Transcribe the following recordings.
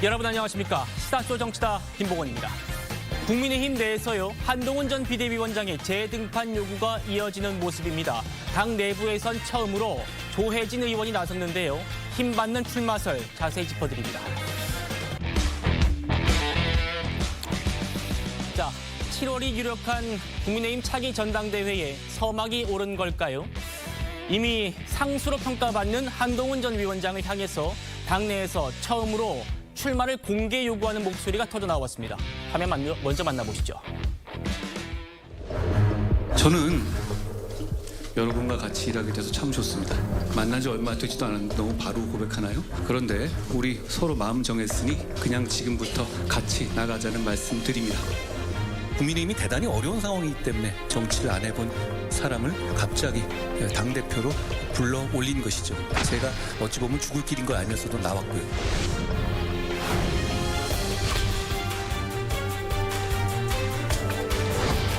여러분 안녕하십니까? 시사쇼 정치다 김보건입니다. 국민의힘 내에서요, 한동훈 전 비대위원장의 재등판 요구가 이어지는 모습입니다. 당 내부에선 처음으로 조혜진 의원이 나섰는데요. 힘받는 출마설 자세히 짚어드립니다. 자, 7월이 유력한 국민의힘 차기 전당대회에 서막이 오른 걸까요? 이미 상수로 평가받는 한동훈 전 위원장을 향해서 당내에서 처음으로 출마를 공개 요구하는 목소리가 터져 나왔습니다. 화면 먼저 만나보시죠. 저는 여러분과 같이 일하게 돼서 참 좋습니다. 만난 지 얼마 되지도 않았는데 너무 바로 고백하나요? 그런데 우리 서로 마음 정했으니 그냥 지금부터 같이 나가자는 말씀 드립니다. 국민의힘이 대단히 어려운 상황이기 때문에 정치를 안 해본 사람을 갑자기 당대표로 불러 올린 것이죠. 제가 어찌 보면 죽을 길인 거 알면서도 나왔고요.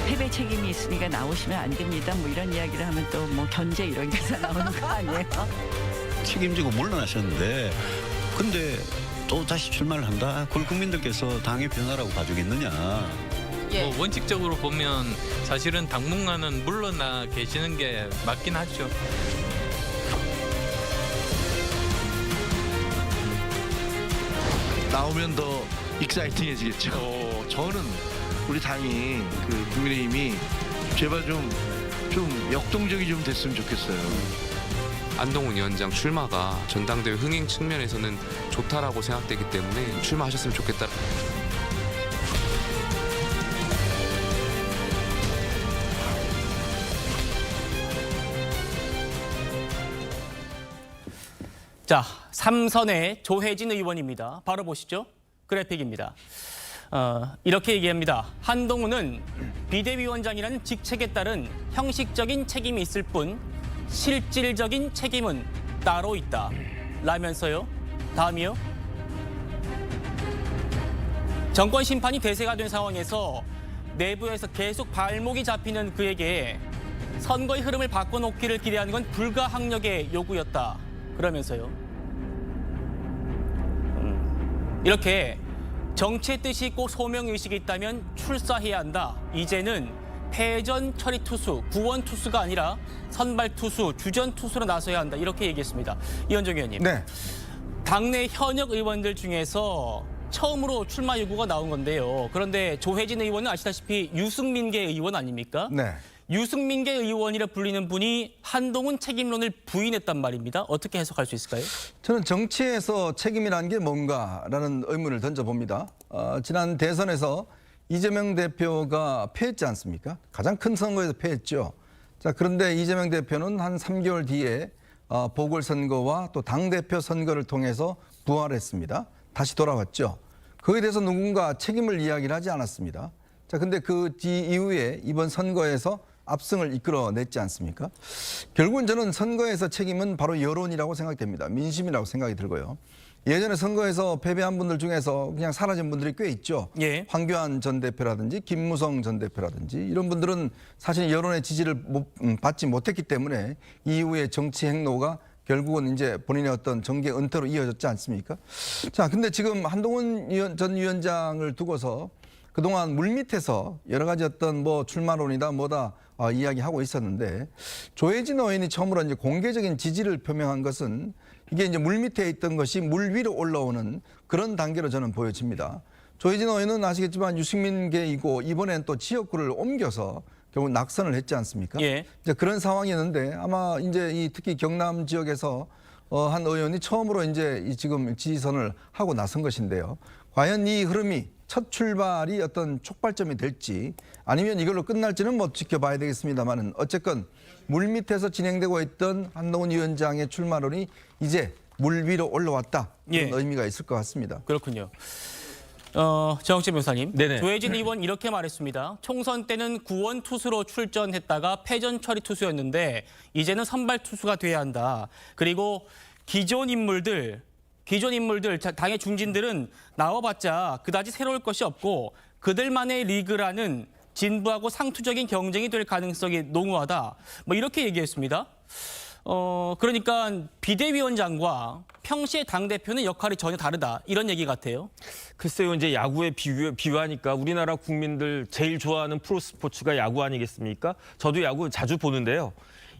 패배 책임이 있으니까 나오시면 안 됩니다. 뭐 이런 이야기를 하면 또 뭐 견제 이런 게서 나오는 거 아니에요? 책임지고 물러나셨는데 근데 또 다시 출마를 한다? 그걸 국민들께서 당의 변화라고 봐주겠느냐? 뭐 원칙적으로 보면 사실은 당분간은 물러나 계시는 게 맞긴 하죠. 나오면 더 익사이팅해지겠죠. 저는 우리 당이 국민의힘이 제발 좀 역동적이 좀 됐으면 좋겠어요. 한동훈 위원장 출마가 전당대회 흥행 측면에서는 좋다라고 생각되기 때문에 출마하셨으면 좋겠다. 자, 삼선의 조혜진 의원입니다. 바로 보시죠. 그래픽입니다. 이렇게 얘기합니다. 한동훈은 비대위원장이라는 직책에 따른 형식적인 책임이 있을 뿐 실질적인 책임은 따로 있다. 라면서요. 다음이요. 정권 심판이 대세가 된 상황에서 내부에서 계속 발목이 잡히는 그에게 선거의 흐름을 바꿔놓기를 기대하는 건 불가항력의 요구였다. 그러면서요. 이렇게 정치의 뜻이 있고 소명의식이 있다면 출사해야 한다. 이제는 패전 처리 투수, 구원 투수가 아니라 선발 투수, 주전 투수로 나서야 한다. 이렇게 얘기했습니다. 이현정 의원님. 네. 당내 현역 의원들 중에서 처음으로 출마 요구가 나온 건데요. 그런데 조혜진 의원은 아시다시피 유승민계 의원 아닙니까? 네. 유승민계 의원이라 불리는 분이 한동훈 책임론을 부인했단 말입니다. 어떻게 해석할 수 있을까요? 저는 정치에서 책임이라는 게 뭔가라는 의문을 던져봅니다. 지난 대선에서 이재명 대표가 패했지 않습니까? 가장 큰 선거에서 패했죠. 자, 그런데 이재명 대표는 한 3개월 뒤에 보궐선거와 또 당대표 선거를 통해서 부활했습니다. 다시 돌아왔죠. 거기에 대해서 누군가 책임을 이야기를 하지 않았습니다. 자, 근데 그 이후에 이번 선거에서 압승을 이끌어냈지 않습니까? 결국은 저는 선거에서 책임은 바로 여론이라고 생각됩니다. 민심이라고 생각이 들고요. 예전에 선거에서 패배한 분들 중에서 그냥 사라진 분들이 꽤 있죠. 예. 황교안 전 대표라든지 김무성 전 대표라든지 이런 분들은 사실 여론의 지지를 받지 못했기 때문에 이후에 정치 행로가 결국은 이제 본인의 어떤 정계 은퇴로 이어졌지 않습니까? 자, 근데 지금 한동훈 전 위원장을 두고서 그동안 물밑에서 여러 가지 어떤 뭐 출마론이다 뭐다 이야기하고 있었는데 조혜진 의원이 처음으로 이제 공개적인 지지를 표명한 것은 이게 이제 물밑에 있던 것이 물 위로 올라오는 그런 단계로 저는 보여집니다. 조혜진 의원은 아시겠지만 유승민계이고 이번엔 또 지역구를 옮겨서 결국 낙선을 했지 않습니까? 예. 이제 그런 상황이었는데 아마 이제 특히 경남 지역에서 한 의원이 처음으로 이제 지금 지지선을 하고 나선 것인데요. 과연 이 흐름이 첫 출발이 어떤 촉발점이 될지 아니면 이걸로 끝날지는 뭐 지켜봐야 되겠습니다만은 어쨌건 물밑에서 진행되고 있던 한동훈 위원장의 출마론이 이제 물 위로 올라왔다. 그런 예. 의미가 있을 것 같습니다. 그렇군요. 정치 변호사님, 네네. 조혜진 의원 이렇게 말했습니다. 총선 때는 구원 투수로 출전했다가 패전 처리 투수였는데 이제는 선발 투수가 돼야 한다. 그리고 기존 인물들 당의 중진들은 나와봤자 그다지 새로울 것이 없고 그들만의 리그라는 진부하고 상투적인 경쟁이 될 가능성이 농후하다. 뭐 이렇게 얘기했습니다. 그러니까 비대위원장과 평시의 당대표는 역할이 전혀 다르다. 이런 얘기 같아요. 글쎄요, 이제 야구에 비유하니까 우리나라 국민들 제일 좋아하는 프로스포츠가 야구 아니겠습니까? 저도 야구 자주 보는데요.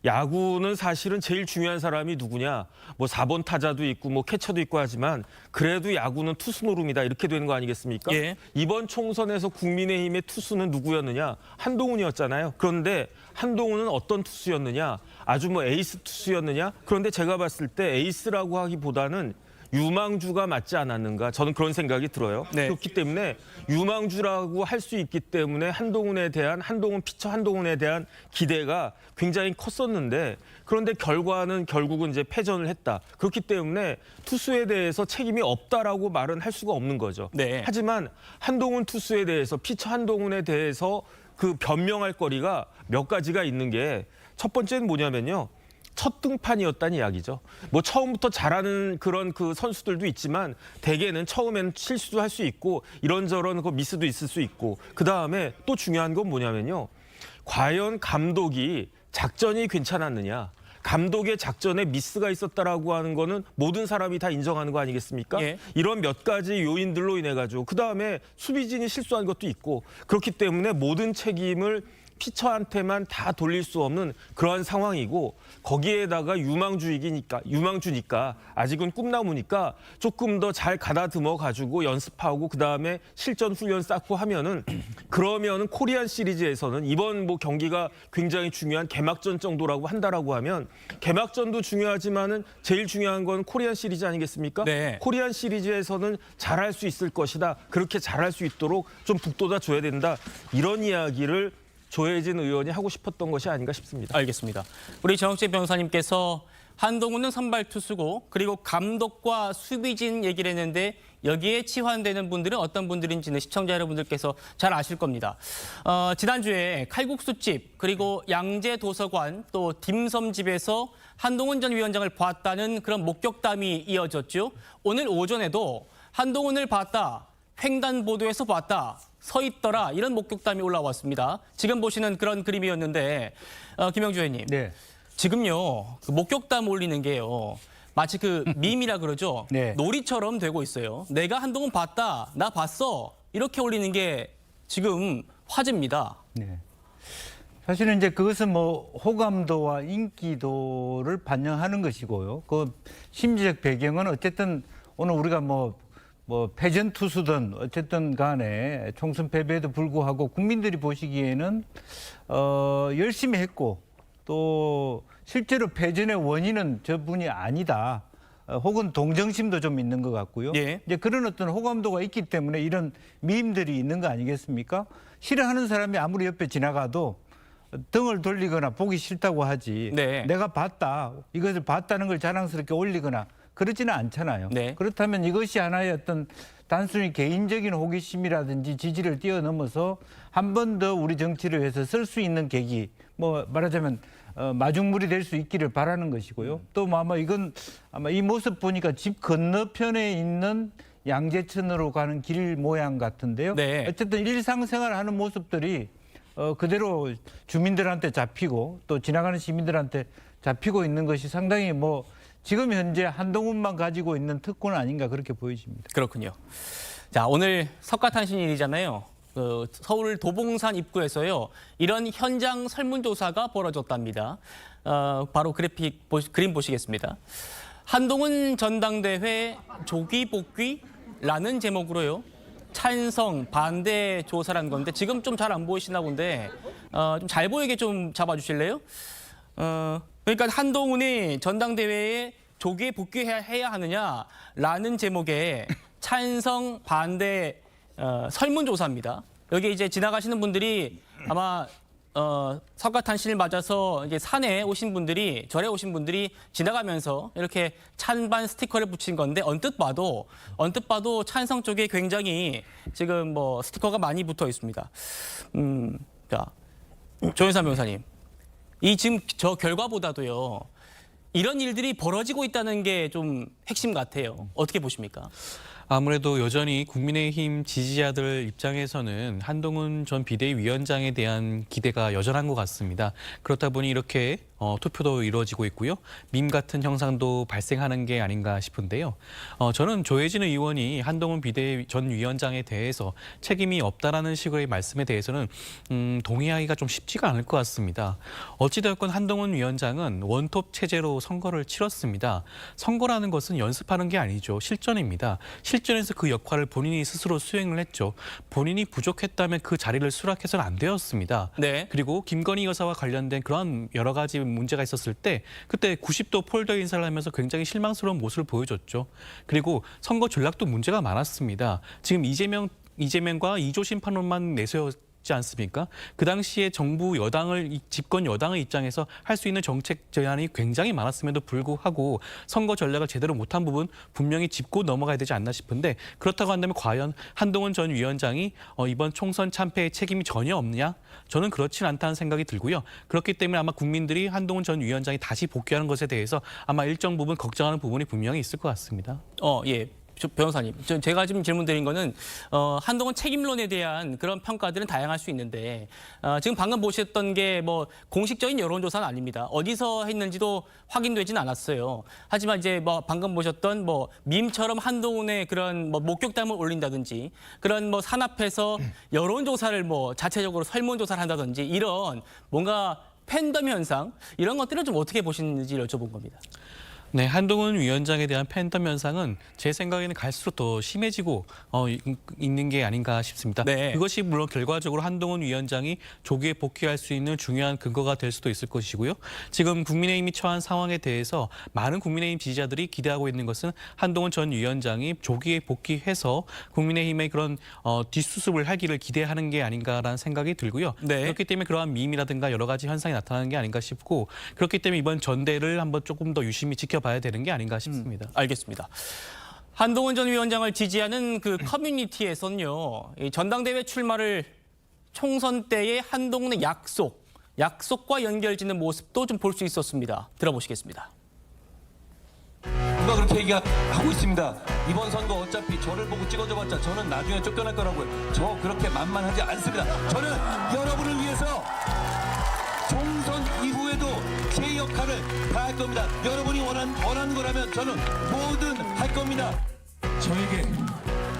야구는 사실은 제일 중요한 사람이 누구냐? 뭐 4번 타자도 있고 뭐 캐쳐도 있고 하지만 그래도 야구는 투수 노름이다 이렇게 되는 거 아니겠습니까? 예. 이번 총선에서 국민의힘의 투수는 누구였느냐? 한동훈이었잖아요. 그런데 한동훈은 어떤 투수였느냐? 아주 뭐 에이스 투수였느냐? 그런데 제가 봤을 때 에이스라고 하기보다는 유망주가 맞지 않았는가 저는 그런 생각이 들어요. 네. 그렇기 때문에 유망주라고 할 수 있기 때문에 한동훈 피처 한동훈에 대한 기대가 굉장히 컸었는데 그런데 결과는 결국은 이제 패전을 했다. 그렇기 때문에 투수에 대해서 책임이 없다라고 말은 할 수가 없는 거죠. 네. 하지만 한동훈 투수에 대해서 피처 한동훈에 대해서 그 변명할 거리가 몇 가지가 있는 게 첫 번째는 뭐냐면요. 첫 등판이었다는 이야기죠. 뭐 처음부터 잘하는 그런 그 선수들도 있지만 대개는 처음에는 실수도 할 수 있고 이런저런 그 미스도 있을 수 있고 그다음에 또 중요한 건 뭐냐면요. 과연 감독이 작전이 괜찮았느냐. 감독의 작전에 미스가 있었다라고 하는 거는 모든 사람이 다 인정하는 거 아니겠습니까? 예. 이런 몇 가지 요인들로 인해 가지고 그다음에 수비진이 실수한 것도 있고 그렇기 때문에 모든 책임을 피처한테만 다 돌릴 수 없는 그러한 상황이고 거기에다가 유망주니까 아직은 꿈나무니까 조금 더 잘 가다듬어 가지고 연습하고 그다음에 실전 훈련 쌓고 하면은 그러면은 코리안 시리즈에서는 이번 뭐 경기가 굉장히 중요한 개막전 정도라고 한다라고 하면 개막전도 중요하지만은 제일 중요한 건 코리안 시리즈 아니겠습니까? 네. 코리안 시리즈에서는 잘할 수 있을 것이다. 그렇게 잘할 수 있도록 좀 북돋아 줘야 된다. 이런 이야기를 조혜진 의원이 하고 싶었던 것이 아닌가 싶습니다. 알겠습니다. 우리 정학재 변호사님께서 한동훈은 선발 투수고 그리고 감독과 수비진 얘기를 했는데 여기에 치환되는 분들은 어떤 분들인지는 시청자 여러분들께서 잘 아실 겁니다. 지난주에 칼국수집 그리고 양재 도서관 또 딤섬집에서 한동훈 전 위원장을 봤다는 그런 목격담이 이어졌죠. 오늘 오전에도 한동훈을 봤다. 횡단보도에서 봤다. 서 있더라. 이런 목격담이 올라왔습니다. 지금 보시는 그런 그림이었는데 김영주 의원님. 네. 지금요. 그 목격담 올리는 게요. 마치 그 밈이라 그러죠. 네. 놀이처럼 되고 있어요. 내가 한동훈 봤다. 나 봤어. 이렇게 올리는 게 지금 화제입니다. 네. 사실은 이제 그것은 뭐 호감도와 인기도를 반영하는 것이고요. 그 심리적 배경은 어쨌든 오늘 우리가 뭐 패전 투수든 어쨌든 간에 총선 패배에도 불구하고 국민들이 보시기에는 열심히 했고 또 실제로 패전의 원인은 저분이 아니다. 혹은 동정심도 좀 있는 것 같고요. 예. 이제 그런 어떤 호감도가 있기 때문에 이런 밈들이 있는 거 아니겠습니까? 싫어하는 사람이 아무리 옆에 지나가도 등을 돌리거나 보기 싫다고 하지. 네. 내가 봤다. 이것을 봤다는 걸 자랑스럽게 올리거나 그렇지는 않잖아요. 네. 그렇다면 이것이 하나의 어떤 단순히 개인적인 호기심이라든지 지지를 뛰어넘어서 한 번 더 우리 정치를 위해서 쓸 수 있는 계기, 뭐 말하자면 마중물이 될 수 있기를 바라는 것이고요. 또 아마 이건 아마 이 모습 보니까 집 건너편에 있는 양재천으로 가는 길 모양 같은데요. 네. 어쨌든 일상생활하는 모습들이 그대로 주민들한테 잡히고 또 지나가는 시민들한테 잡히고 있는 것이 상당히 뭐 지금 현재 한동훈만 가지고 있는 특권 아닌가 그렇게 보여집니다. 그렇군요. 자, 오늘 석가탄신일이잖아요. 서울 도봉산 입구에서요. 이런 현장 설문조사가 벌어졌답니다. 바로 그림 보시겠습니다. 한동훈 전당대회 조기 복귀라는 제목으로요. 찬성, 반대 조사라는 건데 지금 좀 잘 안 보이시나 본데 좀 잘 보이게 좀 잡아주실래요? 그러니까 한동훈이 전당대회에 조기에 복귀해야 하느냐라는 제목의 찬성, 반대 설문조사입니다. 여기 이제 지나가시는 분들이 아마 석가탄신일 맞아서 이제 산에 오신 분들이 절에 오신 분들이 지나가면서 이렇게 찬반 스티커를 붙인 건데 언뜻 봐도 찬성 쪽에 굉장히 지금 뭐 스티커가 많이 붙어 있습니다. 자, 조현삼 변호사님, 이 지금 저 결과보다도요 이런 일들이 벌어지고 있다는 게 좀 핵심 같아요. 어떻게 보십니까? 아무래도 여전히 국민의힘 지지자들 입장에서는 한동훈 전 비대위원장에 대한 기대가 여전한 것 같습니다. 그렇다 보니 이렇게 투표도 이루어지고 있고요. 밈 같은 현상도 발생하는 게 아닌가 싶은데요. 저는 조혜진 의원이 한동훈 비대위 전 위원장에 대해서 책임이 없다라는 식의 말씀에 대해서는 동의하기가 좀 쉽지가 않을 것 같습니다. 어찌되었건 한동훈 위원장은 원톱 체제로 선거를 치렀습니다. 선거라는 것은 연습하는 게 아니죠. 실전입니다. 실전에서 그 역할을 본인이 스스로 수행을 했죠. 본인이 부족했다면 그 자리를 수락해서는 안 되었습니다. 네. 그리고 김건희 여사와 관련된 그런 여러 가지 문제가 있었을 때 그때 90도 폴더 인사를 하면서 굉장히 실망스러운 모습을 보여줬죠. 그리고 선거 전략도 문제가 많았습니다. 지금 이재명과 이조 심판론만 내세웠지 않습니까? 그 당시에 정부 여당을 집권 여당의 입장에서 할 수 있는 정책 제안이 굉장히 많았음에도 불구하고 선거 전략을 제대로 못한 부분 분명히 짚고 넘어가야 되지 않나 싶은데 그렇다고 한다면 과연 한동훈 전 위원장이 이번 총선 참패에 책임이 전혀 없냐? 저는 그렇진 않다는 생각이 들고요. 그렇기 때문에 아마 국민들이 한동훈 전 위원장이 다시 복귀하는 것에 대해서 아마 일정 부분 걱정하는 부분이 분명히 있을 것 같습니다. 예. 변호사님, 제가 지금 질문드린 거는 한동훈 책임론에 대한 그런 평가들은 다양할 수 있는데 지금 방금 보셨던 게 뭐 공식적인 여론조사는 아닙니다. 어디서 했는지도 확인되지는 않았어요. 하지만 이제 뭐 방금 보셨던 뭐 밈처럼 한동훈의 그런 뭐 목격담을 올린다든지 그런 뭐 산업에서 여론조사를 뭐 자체적으로 설문조사를 한다든지 이런 뭔가 팬덤 현상 이런 것들을 좀 어떻게 보시는지 여쭤본 겁니다. 네, 한동훈 위원장에 대한 팬덤 현상은 제 생각에는 갈수록 더 심해지고 있는 게 아닌가 싶습니다. 네. 그것이 물론 결과적으로 한동훈 위원장이 조기에 복귀할 수 있는 중요한 근거가 될 수도 있을 것이고요. 지금 국민의힘이 처한 상황에 대해서 많은 국민의힘 지지자들이 기대하고 있는 것은 한동훈 전 위원장이 조기에 복귀해서 국민의힘의 그런 뒷수습을 하기를 기대하는 게 아닌가라는 생각이 들고요. 네. 그렇기 때문에 그러한 밈이라든가 여러 가지 현상이 나타나는 게 아닌가 싶고 그렇기 때문에 이번 전대를 한번 조금 더 유심히 지켜봐야 되는 게 아닌가 싶습니다. 알겠습니다. 한동훈 전 위원장을 지지하는 그 커뮤니티에서는요. 이 전당대회 출마를 총선 때의 한동훈의 약속과 연결짓는 모습도 좀 볼 수 있었습니다. 들어보시겠습니다. 누가 그렇게 얘기하고 있습니다. 이번 선거 어차피 저를 보고 찍어줘봤자 저는 나중에 쫓겨날 거라고요. 저 그렇게 만만하지 않습니다. 저는 여러분을 위해서 총선 이후에도 제 역할을 다 할 겁니다. 여러분이 원하는 거라면 저는 뭐든 할 겁니다. 저에게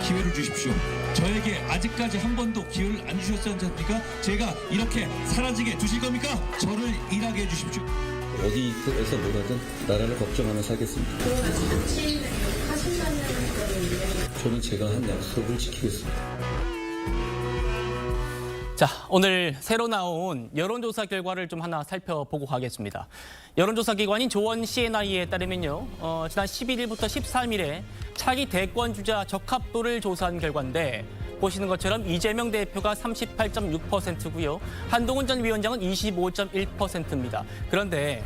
기회를 주십시오. 저에게 아직까지 한 번도 기회를 안 주셨지 않습니까? 제가 이렇게 사라지게 두실 겁니까? 저를 일하게 해주십시오. 어디에서 뭐라든 나라를 걱정하며 살겠습니다. 저는 제가 한 약속을 지키겠습니다. 자, 오늘 새로 나온 여론조사 결과를 좀 하나 살펴보고 가겠습니다. 여론조사 기관인 조원 CNI에 따르면요, 지난 11일부터 13일에 차기 대권 주자 적합도를 조사한 결과인데 보시는 것처럼 이재명 대표가 38.6%고요. 한동훈 전 위원장은 25.1%입니다. 그런데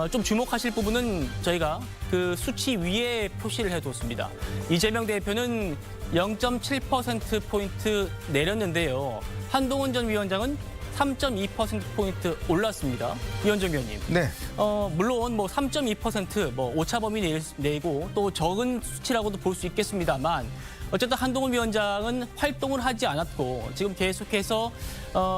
좀 주목하실 부분은 저희가 그 수치 위에 표시를 해뒀습니다. 이재명 대표는 0.7%포인트 내렸는데요. 한동훈 전 위원장은 3.2%포인트 올랐습니다. 이현정 위원님. 네. 물론 뭐 3.2% 뭐 오차 범위 내고 또 적은 수치라고도 볼 수 있겠습니다만 어쨌든 한동훈 위원장은 활동을 하지 않았고 지금 계속해서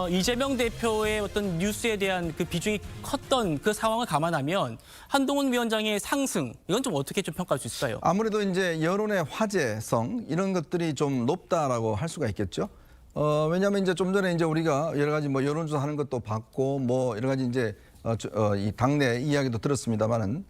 이재명 대표의 어떤 뉴스에 대한 그 비중이 컸던 그 상황을 감안하면 한동훈 위원장의 상승 이건 좀 어떻게 좀 평가할 수 있을까요? 아무래도 이제 여론의 화제성 이런 것들이 좀 높다라고 할 수가 있겠죠. 왜냐하면 이제 좀 전에 이제 우리가 여러 가지 뭐 여론조사 하는 것도 봤고 뭐 여러 가지 이제 이 당내 이야기도 들었습니다만은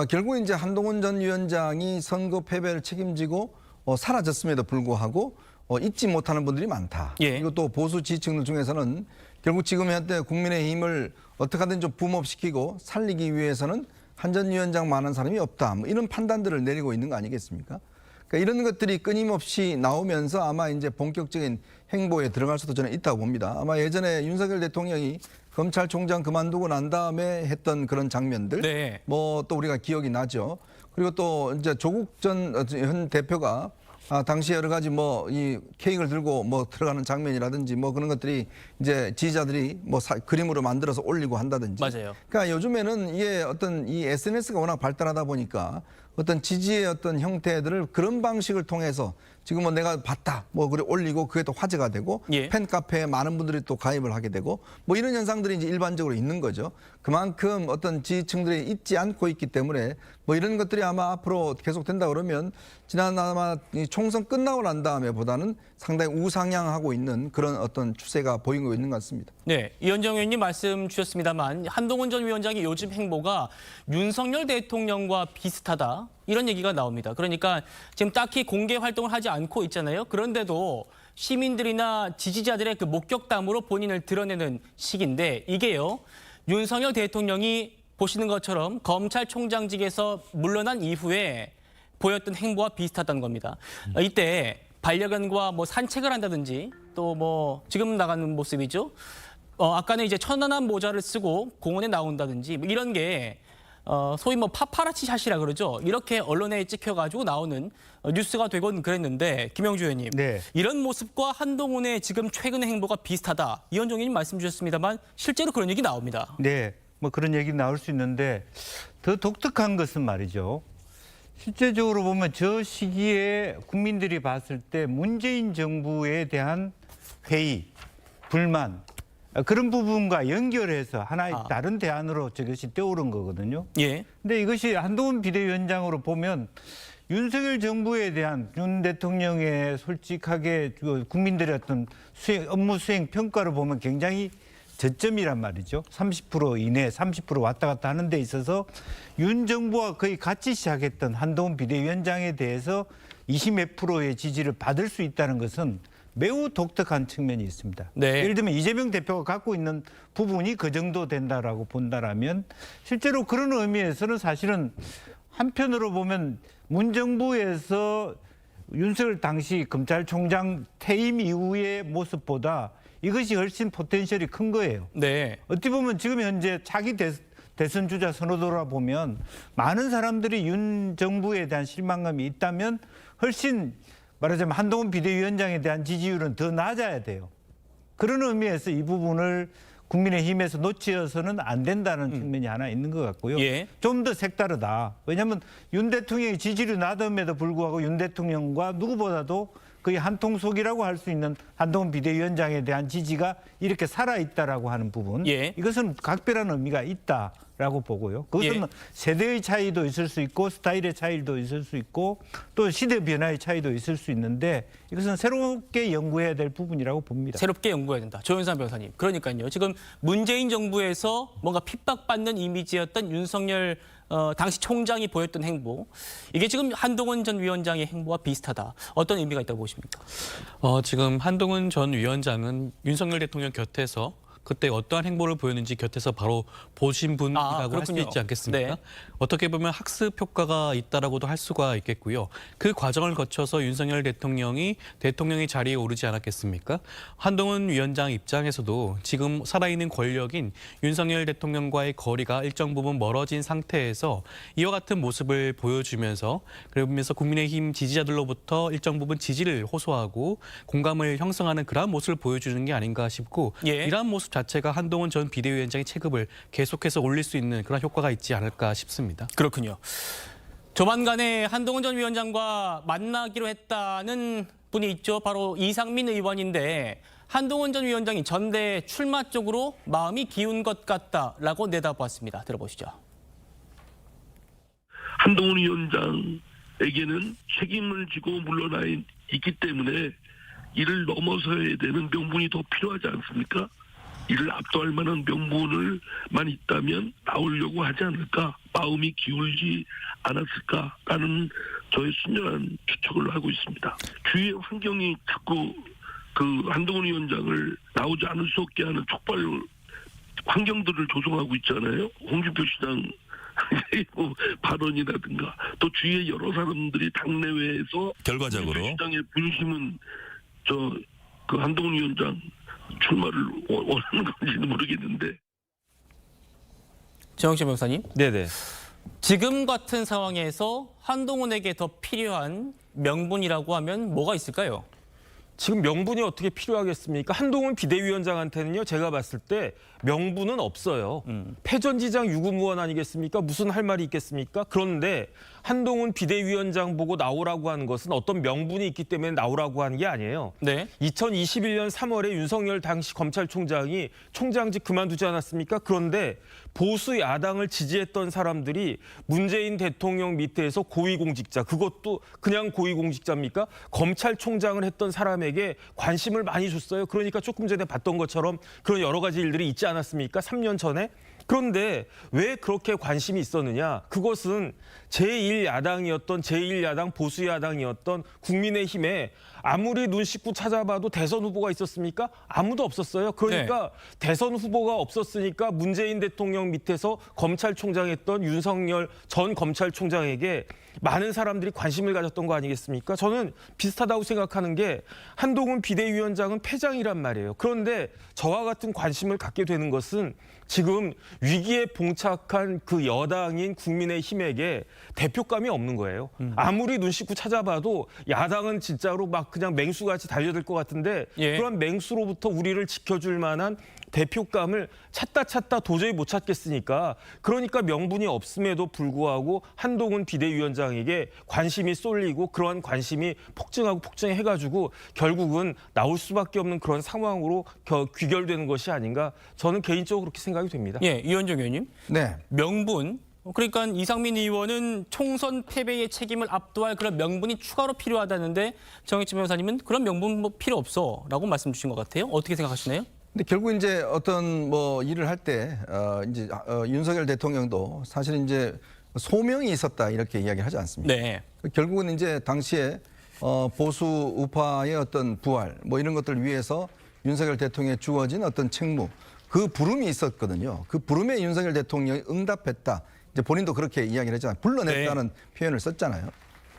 결국 이제 한동훈 전 위원장이 선거 패배를 책임지고 사라졌음에도 불구하고 잊지 못하는 분들이 많다. 예. 그리고 또 보수 지지층들 중에서는 결국 지금 현재 국민의힘을 어떻게 하든 좀 붐업시키고 살리기 위해서는 한 전 위원장 많은 사람이 없다. 뭐 이런 판단들을 내리고 있는 거 아니겠습니까? 그러니까 이런 것들이 끊임없이 나오면서 아마 이제 본격적인 행보에 들어갈 수도 저는 있다고 봅니다. 아마 예전에 윤석열 대통령이 검찰총장 그만두고 난 다음에 했던 그런 장면들, 네. 뭐 또 우리가 기억이 나죠. 그리고 또 이제 조국 전 현 대표가 당시 여러 가지 뭐 이 케이크를 들고 뭐 들어가는 장면이라든지 뭐 그런 것들이 이제 지지자들이 뭐 그림으로 만들어서 올리고 한다든지. 맞아요. 그러니까 요즘에는 이게 어떤 이 SNS가 워낙 발달하다 보니까 어떤 지지의 어떤 형태들을 그런 방식을 통해서 지금 뭐 내가 봤다 뭐 그래 올리고 그게 또 화제가 되고 예. 팬카페에 많은 분들이 또 가입을 하게 되고 뭐 이런 현상들이 이제 일반적으로 있는 거죠. 그만큼 어떤 지지층들이 잊지 않고 있기 때문에 뭐 이런 것들이 아마 앞으로 계속된다 그러면 지난 아마 이 총선 끝나고 난 다음에 보다는 상당히 우상향하고 있는 그런 어떤 추세가 보이고 있는 것 같습니다. 네, 이현정 의원님 말씀 주셨습니다만 한동훈 전 위원장의 요즘 행보가 윤석열 대통령과 비슷하다 이런 얘기가 나옵니다. 그러니까 지금 딱히 공개 활동을 하지 않고 있잖아요. 그런데도 시민들이나 지지자들의 그 목격담으로 본인을 드러내는 시기인데 이게요. 윤석열 대통령이 보시는 것처럼 검찰총장직에서 물러난 이후에 보였던 행보와 비슷하다는 겁니다. 이때 반려견과 뭐 산책을 한다든지 또 뭐 지금 나가는 모습이죠. 아까는 이제 천안함 모자를 쓰고 공원에 나온다든지 뭐 이런 게 소위 뭐 파파라치 샷이라 그러죠. 이렇게 언론에 찍혀가지고 나오는 뉴스가 되곤 그랬는데 김영주 의원님 네. 이런 모습과 한동훈의 지금 최근의 행보가 비슷하다. 이현정 의원님 말씀 주셨습니다만 실제로 그런 얘기 나옵니다. 네, 뭐 그런 얘기 나올 수 있는데 더 독특한 것은 말이죠. 실제적으로 보면 저 시기에 국민들이 봤을 때 문재인 정부에 대한 회의, 불만 그런 부분과 연결해서 하나의 다른 대안으로 저것이 떠오른 거거든요. 예. 근데 이것이 한동훈 비대위원장으로 보면 윤석열 정부에 대한 윤 대통령의 솔직하게 국민들의 어떤 업무 수행 평가를 보면 굉장히 저점이란 말이죠. 30% 이내, 30% 왔다 갔다 하는 데 있어서 윤 정부와 거의 같이 시작했던 한동훈 비대위원장에 대해서 20 몇 프로의 지지를 받을 수 있다는 것은 매우 독특한 측면이 있습니다. 네. 예를 들면 이재명 대표가 갖고 있는 부분이 그 정도 된다라고 본다라면 실제로 그런 의미에서는 사실은 한편으로 보면 문정부에서 윤석열 당시 검찰총장 퇴임 이후의 모습보다 이것이 훨씬 포텐셜이 큰 거예요. 네. 어떻게 보면 지금 현재 차기 대선 주자 선호도라 보면 많은 사람들이 윤 정부에 대한 실망감이 있다면 훨씬 말하자면 한동훈 비대위원장에 대한 지지율은 더 낮아야 돼요. 그런 의미에서 이 부분을 국민의힘에서 놓치어서는 안 된다는 측면이 하나 있는 것 같고요. 예. 좀 더 색다르다. 왜냐하면 윤 대통령의 지지율이 낮음에도 불구하고 윤 대통령과 누구보다도 거의 한통속이라고 할 수 있는 한동훈 비대위원장에 대한 지지가 이렇게 살아있다라고 하는 부분. 예. 이것은 각별한 의미가 있다라고 보고요. 그것은 예. 세대의 차이도 있을 수 있고 스타일의 차이도 있을 수 있고 또 시대 변화의 차이도 있을 수 있는데 이것은 새롭게 연구해야 될 부분이라고 봅니다. 새롭게 연구해야 된다. 조윤선 변호사님. 그러니까요. 지금 문재인 정부에서 뭔가 핍박받는 이미지였던 윤석열 당시 총장이 보였던 행보. 이게 지금 한동훈 전 위원장의 행보와 비슷하다. 어떤 의미가 있다고 보십니까? 지금 한동훈 전 위원장은 윤석열 대통령 곁에서 그때 어떠한 행보를 보였는지 곁에서 바로 보신 분이라고 할 수 있지 않겠습니까? 네. 어떻게 보면 학습 효과가 있다라고도 할 수가 있겠고요. 그 과정을 거쳐서 윤석열 대통령이 대통령의 자리에 오르지 않았겠습니까? 한동훈 위원장 입장에서도 지금 살아있는 권력인 윤석열 대통령과의 거리가 일정 부분 멀어진 상태에서 이와 같은 모습을 보여주면서 그러면서 국민의힘 지지자들로부터 일정 부분 지지를 호소하고 공감을 형성하는 그러한 모습을 보여주는 게 아닌가 싶고 예. 이러한 모습 자체가 한동훈 전 비대위원장의 체급을 계속해서 올릴 수 있는 그런 효과가 있지 않을까 싶습니다. 그렇군요. 조만간에 한동훈 전 위원장과 만나기로 했다는 분이 있죠. 바로 이상민 의원인데 한동훈 전 위원장이 전대 출마 쪽으로 마음이 기운 것 같다라고 내다보았습니다. 들어보시죠. 한동훈 위원장에게는 책임을 지고 물러나 있기 때문에 이를 넘어서야 되는 명분이 더 필요하지 않습니까? 이를 압도할 만한 명분을만 있다면 나오려고 하지 않을까? 마음이 기울지 않았을까라는 저의 순전한 추측을 하고 있습니다. 주위의 환경이 자꾸 그 한동훈 위원장을 나오지 않을 수 없게 하는 촉발 환경들을 조성하고 있잖아요. 홍준표 시장 뭐 발언이라든가 또 주위의 여러 사람들이 당내외에서 결과적으로 홍준표 시장의 분심은 그 한동훈 위원장 출마를 원하는 건지는 모르겠는데. 정영진 변호사님. 네네. 지금 같은 상황에서 한동훈에게 더 필요한 명분이라고 하면 뭐가 있을까요? 지금 명분이 어떻게 필요하겠습니까? 한동훈 비대위원장한테는요, 제가 봤을 때 명분은 없어요. 패전지장 유구무원 아니겠습니까? 무슨 할 말이 있겠습니까? 그런데 한동훈 비대위원장 보고 나오라고 하는 것은 어떤 명분이 있기 때문에 나오라고 하는 게 아니에요. 네. 2021년 3월에 윤석열 당시 검찰총장이 총장직 그만두지 않았습니까? 그런데 보수 야당을 지지했던 사람들이 문재인 대통령 밑에서 고위공직자, 그것도 그냥 고위공직자입니까? 검찰총장을 했던 사람에게 관심을 많이 줬어요. 그러니까 조금 전에 봤던 것처럼 그런 여러 가지 일들이 있지 않았습니까? 3년 전에. 그런데 왜 그렇게 관심이 있었느냐? 그것은 제1야당이었던 제1야당 보수야당이었던 국민의힘에 아무리 눈 씻고 찾아봐도 대선 후보가 있었습니까? 아무도 없었어요. 그러니까 대선 후보가 없었으니까 문재인 대통령 밑에서 검찰총장 했던 윤석열 전 검찰총장에게 많은 사람들이 관심을 가졌던 거 아니겠습니까? 저는 비슷하다고 생각하는 게 한동훈 비대위원장은 패장이란 말이에요. 그런데 저와 같은 관심을 갖게 되는 것은 지금 위기에 봉착한 그 여당인 국민의힘에게 대표감이 없는 거예요. 아무리 눈 씻고 찾아봐도 야당은 진짜로 막 그냥 맹수같이 달려들 것 같은데 그런 맹수로부터 우리를 지켜줄 만한 대표감을 찾다 도저히 못 찾겠으니까 그러니까 명분이 없음에도 불구하고 한동훈 비대위원장에게 관심이 쏠리고 그러한 관심이 폭증해가지고 결국은 나올 수밖에 없는 그런 상황으로 귀결되는 것이 아닌가 저는 개인적으로 그렇게 생각이 됩니다. 예, 이현정 의원님. 네. 명분. 그러니까 이상민 의원은 총선 패배의 책임을 압도할 그런 명분이 추가로 필요하다는데 정의진 변호사님은 그런 명분 뭐 필요 없어라고 말씀 주신 것 같아요. 어떻게 생각하시나요? 근데 결국 이제 어떤 뭐 일을 할 때 이제 윤석열 대통령도 사실 이제 소명이 있었다 이렇게 이야기를 하지 않습니까? 네. 결국은 이제 당시에 보수 우파의 어떤 부활 뭐 이런 것들을 위해서 윤석열 대통령에 주어진 어떤 책무 그 부름이 있었거든요. 그 부름에 윤석열 대통령이 응답했다. 이제 본인도 그렇게 이야기를 했잖아요. 불러냈다는 표현을 썼잖아요.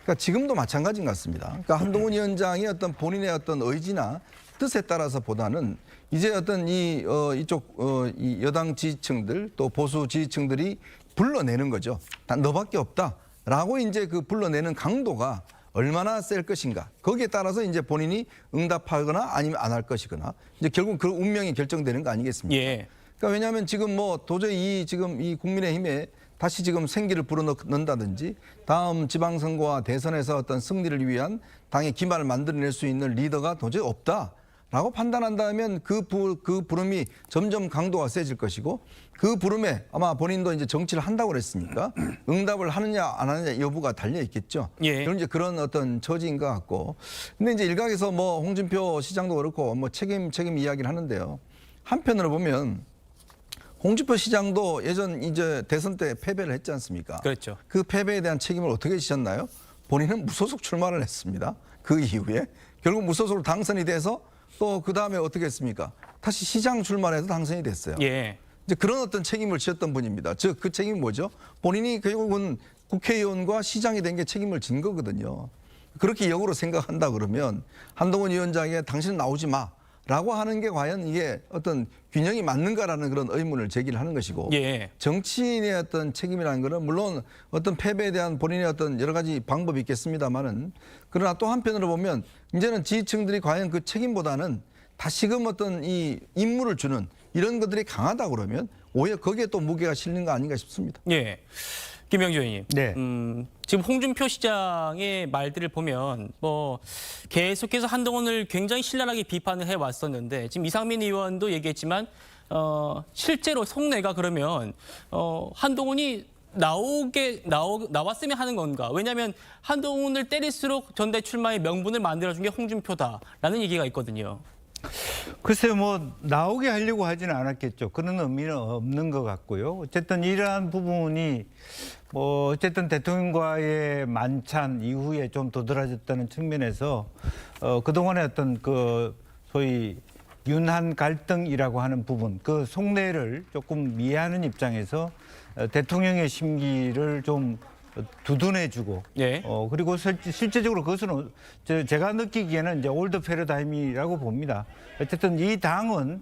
그러니까 지금도 마찬가지인 것 같습니다. 그러니까 한동훈 위원장의 어떤 본인의 어떤 의지나 뜻에 따라서보다는 이제 어떤 이쪽 이 여당 지지층들 또 보수 지지층들이 불러내는 거죠. 단 너밖에 없다라고 이제 그 불러내는 강도가 얼마나 셀 것인가. 거기에 따라서 이제 본인이 응답하거나 아니면 안 할 것이거나 이제 결국 그 운명이 결정되는 거 아니겠습니까? 예. 그러니까 왜냐하면 지금 뭐 도저히 지금 이 국민의힘에 다시 지금 생기를 불어넣는다든지 다음 지방선거와 대선에서 어떤 승리를 위한 당의 기반을 만들어낼 수 있는 리더가 도저히 없다라고 판단한다면 그 부름이 점점 강도가 세질 것이고 그 부름에 아마 본인도 이제 정치를 한다고 그랬으니까 응답을 하느냐 안 하느냐 여부가 달려 있겠죠. 예. 이런 이제 그런 어떤 처지인 것 같고. 근데 이제 일각에서 뭐 홍준표 시장도 그렇고 뭐 책임 이야기를 하는데요. 한편으로 보면 홍준표 시장도 예전 이제 대선 때 패배를 했지 않습니까? 그렇죠. 그 패배에 대한 책임을 어떻게 지셨나요? 본인은 무소속 출마를 했습니다. 그 이후에 결국 무소속으로 당선이 돼서 또 그 다음에 어떻게 했습니까? 다시 시장 출마를 해서 당선이 됐어요. 예. 이제 그런 어떤 책임을 지었던 분입니다. 즉 그 책임이 뭐죠? 본인이 결국은 국회의원과 시장이 된 게 책임을 진 거거든요. 그렇게 역으로 생각한다 그러면 한동훈 위원장에게 당신은 나오지 마. 라고 하는 게 과연 이게 어떤 균형이 맞는가라는 그런 의문을 제기를 하는 것이고 예. 정치인의 어떤 책임이라는 것은 물론 어떤 패배에 대한 본인의 어떤 여러 가지 방법이 있겠습니다만은 그러나 또 한편으로 보면 이제는 지지층들이 과연 그 책임보다는 다시금 어떤 이 임무를 주는 이런 것들이 강하다 그러면 오히려 거기에 또 무게가 실린 거 아닌가 싶습니다. 예. 김영주 의원님. 네. 지금 홍준표 시장의 말들을 보면 뭐 계속해서 한동훈을 굉장히 신랄하게 비판을 해왔었는데 지금 이상민 의원도 얘기했지만 실제로 속내가 그러면 한동훈이 나왔으면 하는 건가? 왜냐하면 한동훈을 때릴수록 전대 출마의 명분을 만들어준 게 홍준표다라는 얘기가 있거든요. 글쎄요, 뭐 나오게 하려고 하지는 않았겠죠. 그런 의미는 없는 것 같고요. 어쨌든 이러한 부분이 뭐 어쨌든 대통령과의 만찬 이후에 좀 도드라졌다는 측면에서 그동안의 어떤 그 소위 윤한 갈등이라고 하는 부분, 그 속내를 조금 이해하는 입장에서 대통령의 심기를 좀 두둔해주고, 예. 그리고 실제적으로 그것은 제가 느끼기에는 이제 올드 패러다임이라고 봅니다. 어쨌든 이 당은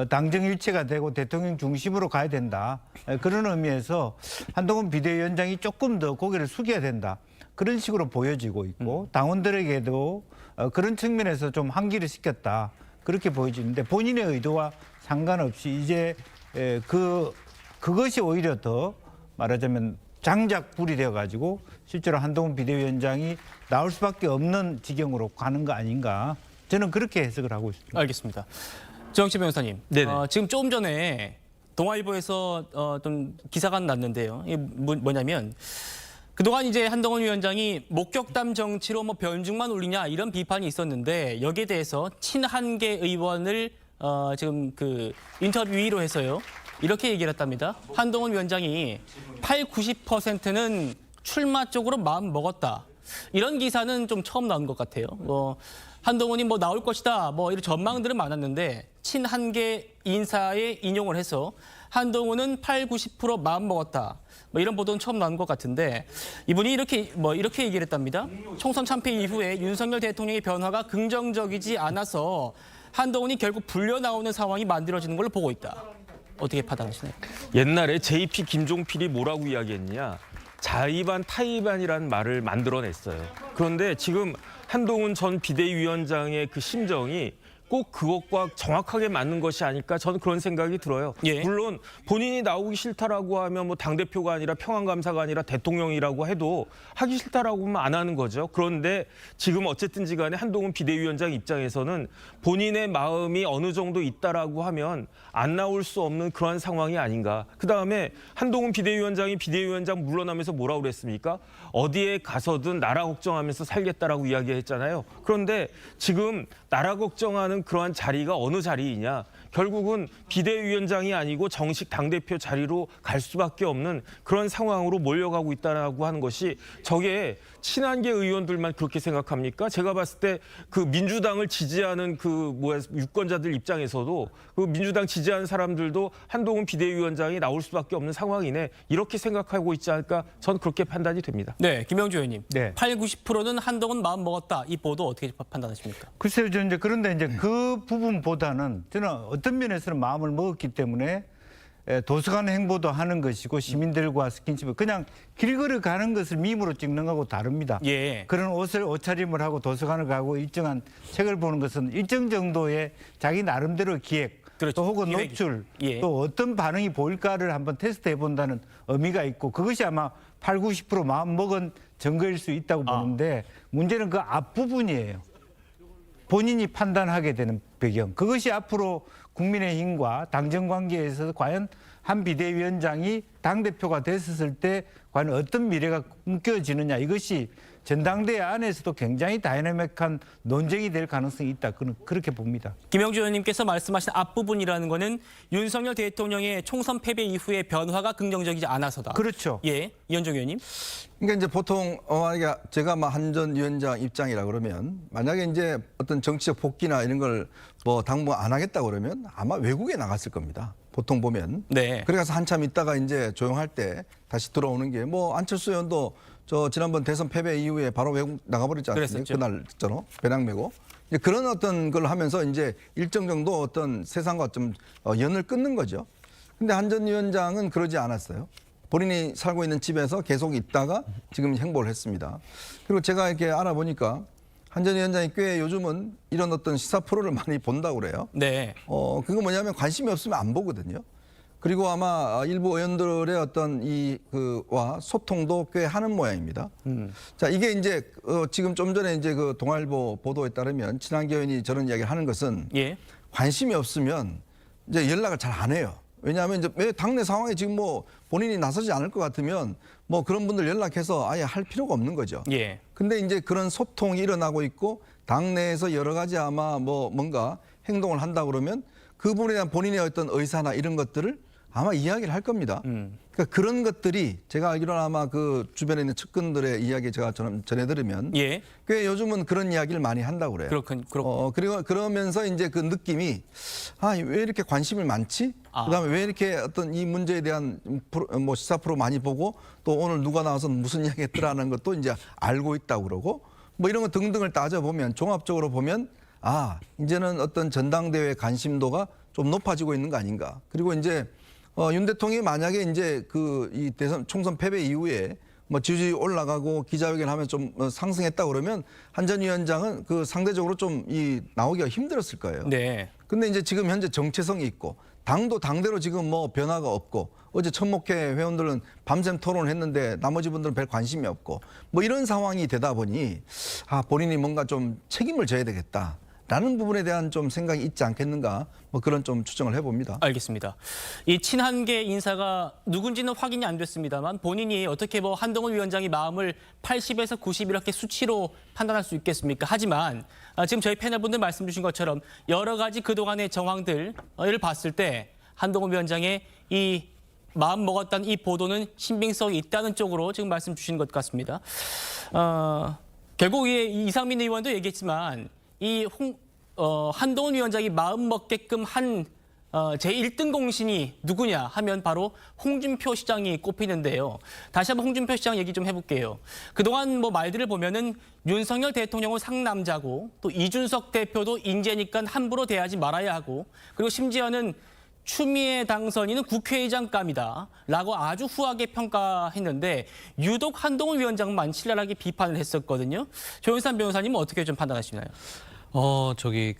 당정 일체가 되고 대통령 중심으로 가야 된다. 그런 의미에서 한동훈 비대위원장이 조금 더 고개를 숙여야 된다. 그런 식으로 보여지고 있고 당원들에게도 그런 측면에서 좀 한기를 시켰다. 그렇게 보여지는데 본인의 의도와 상관없이 이제 그것이 오히려 더 말하자면 장작불이 되어가지고 실제로 한동훈 비대위원장이 나올 수밖에 없는 지경으로 가는 거 아닌가. 저는 그렇게 해석을 하고 있습니다. 알겠습니다. 정치 변호사님, 네네. 지금 조금 전에 동아일보에서 좀 기사가 났는데요. 이게 뭐냐면 그동안 이제 한동훈 위원장이 목격담 정치로 뭐 변죽만 올리냐 이런 비판이 있었는데 여기에 대해서 친한계 의원을 지금 그 인터뷰로 해서요. 이렇게 얘기를 했답니다. 한동훈 위원장이 80~90%는 출마 쪽으로 마음 먹었다. 이런 기사는 좀 처음 나온 것 같아요. 한동훈이 뭐 나올 것이다. 뭐 이런 전망들은 많았는데 친한계 인사에 인용을 해서 한동훈은 80~90% 마음 먹었다. 뭐 이런 보도는 처음 나온 것 같은데 이분이 이렇게 얘기를 했답니다. 총선 참패 이후에 윤석열 대통령의 변화가 긍정적이지 않아서 한동훈이 결국 불려 나오는 상황이 만들어지는 걸로 보고 있다. 어떻게 판단하시나요? 옛날에 JP 김종필이 뭐라고 이야기했냐? 자의반 타의반이라는 말을 만들어냈어요. 그런데 지금 한동훈 전 비대위원장의 그 심정이 꼭 그것과 정확하게 맞는 것이 아닐까 저는 그런 생각이 들어요. 예. 물론 본인이 나오기 싫다라고 하면 뭐 당대표가 아니라 평안감사가 아니라 대통령이라고 해도 하기 싫다라고 하면 안 하는 거죠. 그런데 지금 어쨌든지 간에 한동훈 비대위원장 입장에서는 본인의 마음이 어느 정도 있다라고 하면 안 나올 수 없는 그런 상황이 아닌가. 그다음에 한동훈 비대위원장이 비대위원장 물러나면서 뭐라고 그랬습니까? 어디에 가서든 나라 걱정하면서 살겠다라고 이야기했잖아요. 그런데 지금 나라 걱정하는 그러한 자리가 어느 자리이냐. 결국은 비대위원장이 아니고 정식 당대표 자리로 갈 수밖에 없는 그런 상황으로 몰려가고 있다라고 하는 것이 저게 친한계 의원들만 그렇게 생각합니까? 제가 봤을 때 그 민주당을 지지하는 유권자들 입장에서도 그 민주당 지지하는 사람들도 한동훈 비대위원장이 나올 수밖에 없는 상황이네. 이렇게 생각하고 있지 않을까? 저는 그렇게 판단이 됩니다. 네, 김영주 의원님. 네. 80~90%는 한동훈 마음 먹었다. 이 보도 어떻게 판단하십니까? 글쎄요, 저 이제 그런데 이제 그 부분보다는 저는 어떤 면에서는 마음을 먹었기 때문에 도서관 행보도 하는 것이고 시민들과 스킨십을 그냥 길거리 가는 것을 밈으로 찍는 거하고 다릅니다. 예. 그런 옷차림을 하고 도서관을 가고 일정한 책을 보는 것은 일정 정도의 자기 나름대로 기획 그렇죠. 또 혹은 기획이. 노출 예. 또 어떤 반응이 보일까를 한번 테스트해 본다는 의미가 있고 그것이 아마 80~90% 마음 먹은 증거일 수 있다고 보는데 문제는 그 앞부분이에요. 본인이 판단하게 되는 배경. 그것이 앞으로 국민의힘과 당정 관계에서 과연 한 비대위원장이 당대표가 됐을 때 과연 어떤 미래가 꿈꿔지느냐. 이것이 전당대회 안에서도 굉장히 다이내믹한 논쟁이 될 가능성이 있다. 그렇게 봅니다. 김영주 의원님께서 말씀하신 앞부분이라는 거는 윤석열 대통령의 총선 패배 이후에 변화가 긍정적이지 않아서다. 그렇죠. 예, 이현정 의원님. 그러니까 이제 보통 만약에 제가 한 전 위원장 입장이라 그러면 만약에 이제 어떤 정치적 복귀나 이런 걸 뭐 당분 안 하겠다 그러면 아마 외국에 나갔을 겁니다. 보통 보면. 네. 그래서 한참 있다가 이제 조용할 때 다시 들어오는 게 뭐 안철수 의원도 저 지난번 대선 패배 이후에 바로 외국 나가버렸지 않습니까? 그날 있잖아. 배낭 메고. 이제 그런 어떤 걸 하면서 이제 일정 정도 어떤 세상과 좀 연을 끊는 거죠. 근데 한 전 위원장은 그러지 않았어요. 본인이 살고 있는 집에서 계속 있다가 지금 행보를 했습니다. 그리고 제가 이렇게 알아보니까 한 전 위원장이 꽤 요즘은 이런 어떤 시사 프로를 많이 본다고 그래요. 네. 그거 뭐냐면 관심이 없으면 안 보거든요. 그리고 아마 일부 의원들의 어떤 와 소통도 꽤 하는 모양입니다. 자, 이게 이제 지금 좀 전에 이제 그 동아일보 보도에 따르면 친한계 의원이 저런 이야기를 하는 것은 예. 관심이 없으면 이제 연락을 잘 안 해요. 왜냐하면 이제 왜 당내 상황에 지금 뭐 본인이 나서지 않을 것 같으면 뭐 그런 분들 연락해서 아예 할 필요가 없는 거죠. 예. 근데 이제 그런 소통이 일어나고 있고 당내에서 여러 가지 아마 뭔가 행동을 한다 그러면 그분에 대한 본인의 어떤 의사나 이런 것들을 아마 이야기를 할 겁니다. 그러니까 그런 것들이 제가 알기로는 아마 그 주변에 있는 측근들의 이야기 제가 전해 들으면 예. 꽤 요즘은 그런 이야기를 많이 한다고 그래요. 그렇군요. 그리고 그러면서 이제 그 느낌이 왜 이렇게 관심을 많지? 그다음에 왜 이렇게 어떤 이 문제에 대한 뭐 시사 프로 많이 보고 또 오늘 누가 나와서 무슨 이야기 했더라는 것도 이제 알고 있다고 그러고 뭐 이런 거 등등을 따져보면 종합적으로 보면 이제는 어떤 전당대회 관심도가 좀 높아지고 있는 거 아닌가. 그리고 이제 윤 대통령이 만약에 이제 이 대선 총선 패배 이후에 뭐 지지율이 올라가고 기자회견하면 좀 상승했다 그러면 한 전 위원장은 그 상대적으로 좀 나오기가 힘들었을 거예요. 네. 근데 이제 지금 현재 정체성이 있고 당도 당대로 지금 뭐 변화가 없고 어제 천목회 회원들은 밤샘 토론을 했는데 나머지 분들은 별 관심이 없고 뭐 이런 상황이 되다 보니 본인이 뭔가 좀 책임을 져야 되겠다라는 부분에 대한 좀 생각이 있지 않겠는가 뭐 그런 좀 추정을 해봅니다. 알겠습니다. 이 친한계 인사가 누군지는 확인이 안 됐습니다만 본인이 어떻게 뭐 한동훈 위원장이 마음을 80에서 90 이렇게 수치로 판단할 수 있겠습니까? 하지만 지금 저희 패널분들 말씀 주신 것처럼 여러 가지 그동안의 정황들을 봤을 때 한동훈 위원장의 이 마음 먹었다는 이 보도는 신빙성이 있다는 쪽으로 지금 말씀 주신 것 같습니다. 결국 이상민 의원도 얘기했지만 한동훈 위원장이 마음 먹게끔 한 제1등 공신이 누구냐 하면 바로 홍준표 시장이 꼽히는데요. 다시 한번 홍준표 시장 얘기 좀 해볼게요. 그동안 뭐 말들을 보면은 윤석열 대통령은 상남자고 또 이준석 대표도 인재니까 함부로 대하지 말아야 하고 그리고 심지어는 추미애 당선인은 국회의장감이다 라고 아주 후하게 평가했는데 유독 한동훈 위원장만 신랄하게 비판을 했었거든요. 조윤선 변호사님은 어떻게 좀 판단하시나요?